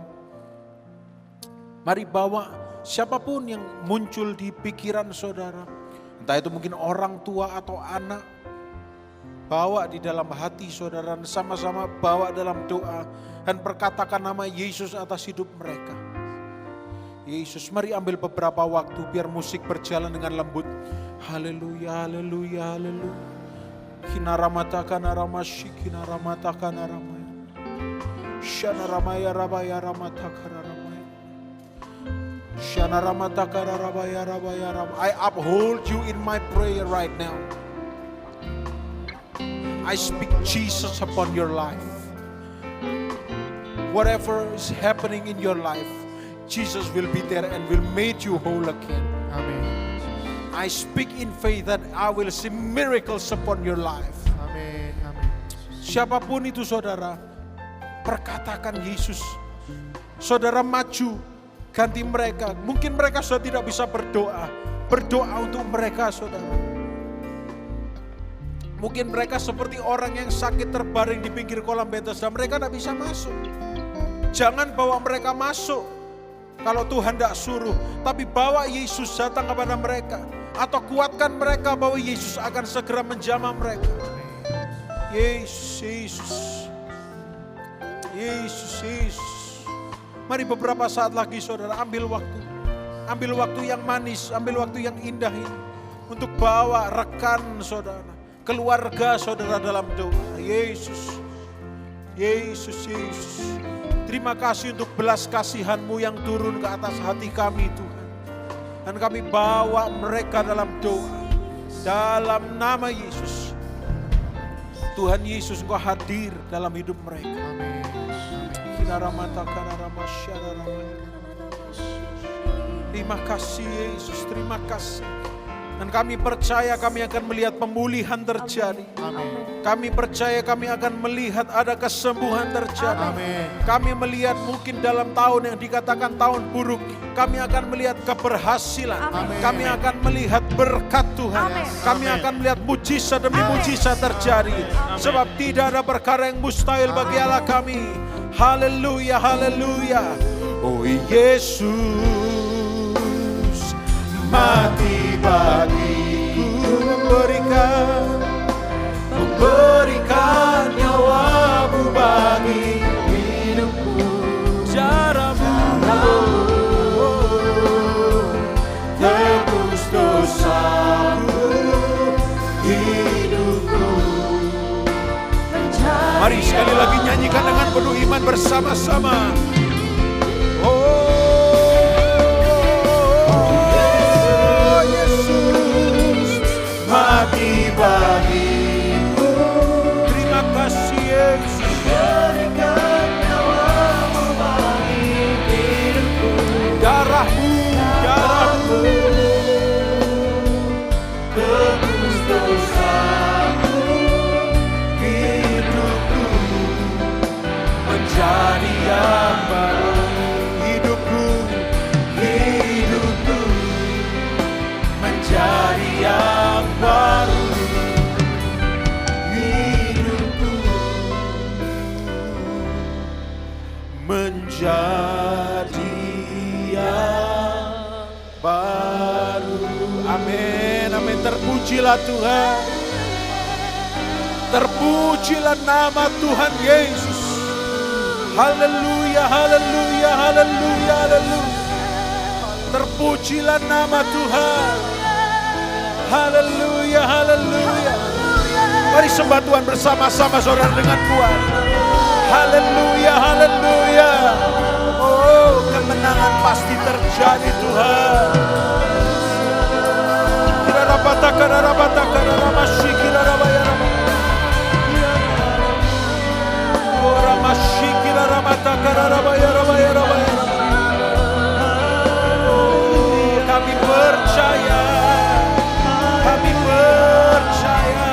Mari bawa siapapun yang muncul di pikiran saudara. Entah itu mungkin orang tua atau anak. Bawa di dalam hati saudara, sama-sama bawa dalam doa. Dan perkatakan nama Yesus atas hidup mereka. Yesus, mari ambil beberapa waktu biar musik berjalan dengan lembut. Haleluya, haleluya, haleluya. Kinaramataka naramashi, kinaramataka naramaya. Shanaramaya rabaya ramataka naramaya. Shanaramata rabaya rabaya rabaya. I uphold you in my prayer right now. I speak Jesus upon your life. Whatever is happening in your life, Jesus will be there and will make you whole again. Amin. I speak in faith that I will see miracles upon your life. Amin. Amin. Siapapun itu saudara, perkatakan Yesus. Saudara maju, ganti mereka. Mungkin mereka sudah tidak bisa berdoa. Berdoa untuk mereka saudara. Mungkin mereka seperti orang yang sakit terbaring di pinggir kolam Bethesda. Mereka tidak bisa masuk. Jangan bawa mereka masuk kalau Tuhan tidak suruh. Tapi bawa Yesus datang kepada mereka. Atau kuatkan mereka bahwa Yesus akan segera menjamah mereka. Yesus, Yesus. Yesus, Yesus. Mari beberapa saat lagi saudara ambil waktu. Ambil waktu yang manis, ambil waktu yang indah ini. Untuk bawa rekan saudara, keluarga saudara dalam doa. Yesus, Yesus, Yesus. Terima kasih untuk belas kasihan-Mu yang turun ke atas hati kami Tuhan. Dan kami bawa mereka dalam doa. Dalam nama Yesus. Tuhan Yesus, Engkau hadir dalam hidup mereka. Terima kasih Yesus, terima kasih. Dan kami percaya kami akan melihat pemulihan terjadi. Kami percaya kami akan melihat ada kesembuhan terjadi. Kami melihat mungkin dalam tahun yang dikatakan tahun buruk, kami akan melihat keberhasilan. Kami akan melihat berkat Tuhan. Kami akan melihat mujizat demi mujizat terjadi. Sebab tidak ada perkara yang mustahil bagi Allah kami. Haleluya, haleluya. Oh Yesus, mati bagiku, memberikan nyawamu bagi hidupku. Jaramu tebus dosaku, hidupku. Mari sekali lagi nyanyikan dengan penuh iman bersama-sama. Mati bagiku, terima kasih Yesus. Berikan nyawamu bagi hidupku. Darahmu, darahmu tebus dosaku, hidupku menjadi yang baru. Hidupku, hidupku menjadi yang baru. Hidupku menjadi yang baru. Amin, amin. Terpujilah Tuhan. Terpujilah nama Tuhan Yesus. Haleluya, haleluya, haleluya, haleluya. Terpujilah nama Tuhan. Haleluya, haleluya. Mari sembah Tuhan bersama-sama saudara dengan kuat. Haleluya, haleluya. Oh, kemenangan pasti terjadi Tuhan. Kami percaya. Kami percaya.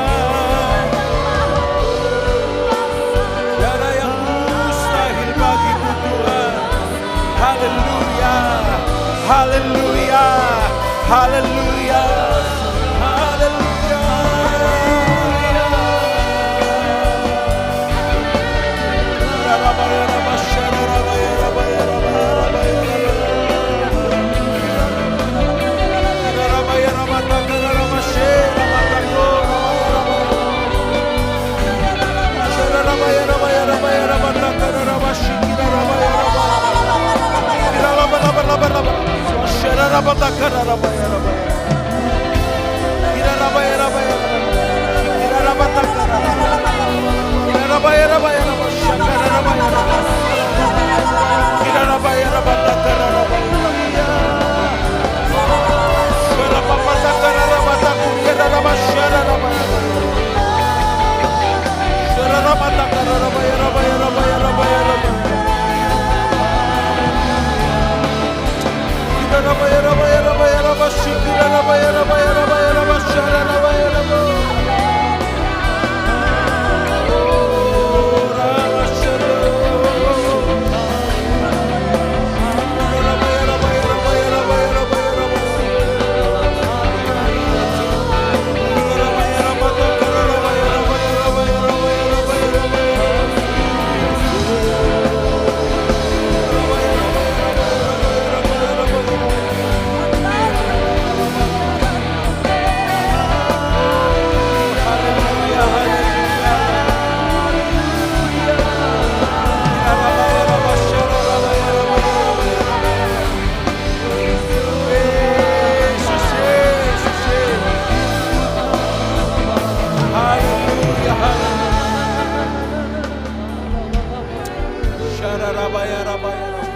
Tiada yang mustahil bagimu Tuhan. Haleluya. Haleluya. Haleluya. Haleluya.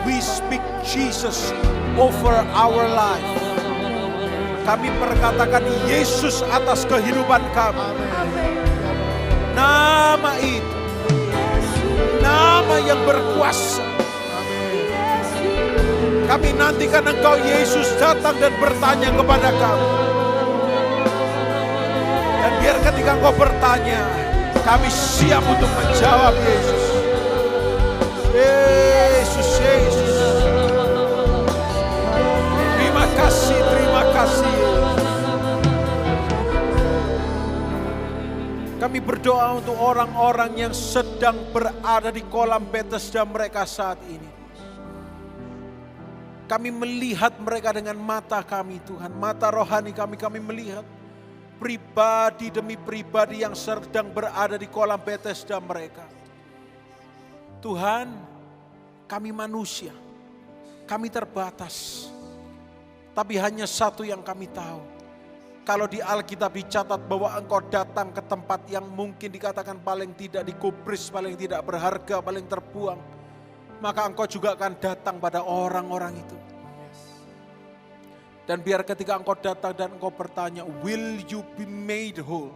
We speak Jesus over our life. Kami perkatakan Yesus atas kehidupan kami. Nama itu, nama yang berkuasa. Kami nantikan Engkau Yesus datang dan bertanya kepada kami. Dan biar ketika Engkau bertanya, kami siap untuk menjawab Yesus. Yesus, Yesus. Terima kasih, terima kasih. Kami berdoa untuk orang-orang yang sedang berada di kolam Bethesda mereka saat ini. Kami melihat mereka dengan mata kami Tuhan, mata rohani kami melihat pribadi demi pribadi yang sedang berada di kolam Bethesda mereka. Tuhan, kami manusia, kami terbatas, tapi hanya satu yang kami tahu. Kalau di Alkitab dicatat bahwa Engkau datang ke tempat yang mungkin dikatakan paling tidak digubris, paling tidak berharga, paling terbuang, maka Engkau juga akan datang pada orang-orang itu. Dan biar ketika Engkau datang dan Engkau bertanya, will you be made whole?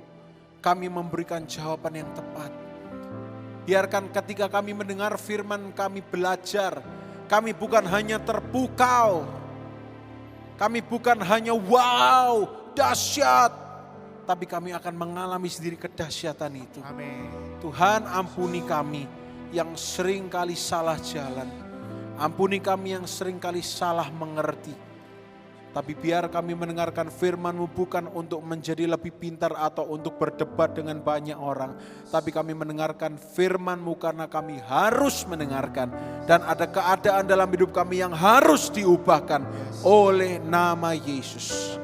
Kami memberikan jawaban yang tepat. Biarkan ketika kami mendengar firman, kami belajar. Kami bukan hanya terpukau. Kami bukan hanya wow, dahsyat. Tapi kami akan mengalami sendiri kedahsyatan itu. Amin. Tuhan, ampuni kami yang sering kali salah jalan. Ampuni kami yang sering kali salah mengerti. Tapi biar kami mendengarkan firman-Mu bukan untuk menjadi lebih pintar atau untuk berdebat dengan banyak orang. Tapi kami mendengarkan firman-Mu karena kami harus mendengarkan. Dan ada keadaan dalam hidup kami yang harus diubahkan oleh nama Yesus.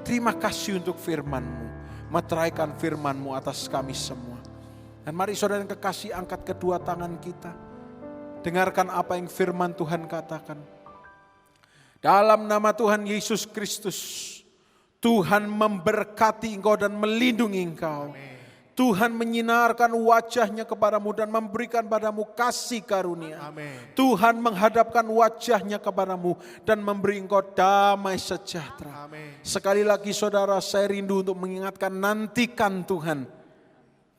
Terima kasih untuk firman-Mu. Meteraikan firman-Mu atas kami semua. Dan mari saudara yang kekasih, angkat kedua tangan kita. Dengarkan apa yang firman Tuhan katakan. Dalam nama Tuhan Yesus Kristus, Tuhan memberkati engkau dan melindungi engkau. Amin. Tuhan menyinarkan wajahnya kepadamu dan memberikan padamu kasih karunia. Amin. Tuhan menghadapkan wajahnya kepadamu dan memberi engkau damai sejahtera. Amin. Sekali lagi saudara, saya rindu untuk mengingatkan, nantikan Tuhan.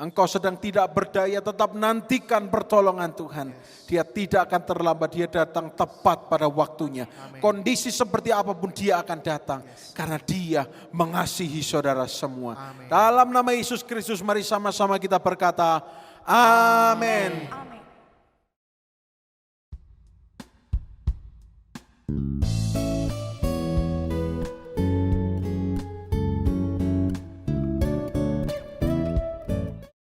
Engkau sedang tidak berdaya, tetap nantikan pertolongan Tuhan. Dia tidak akan terlambat, dia datang tepat pada waktunya. Kondisi seperti apapun dia akan datang. Karena dia mengasihi saudara semua. Dalam nama Yesus Kristus, mari sama-sama kita berkata, amin.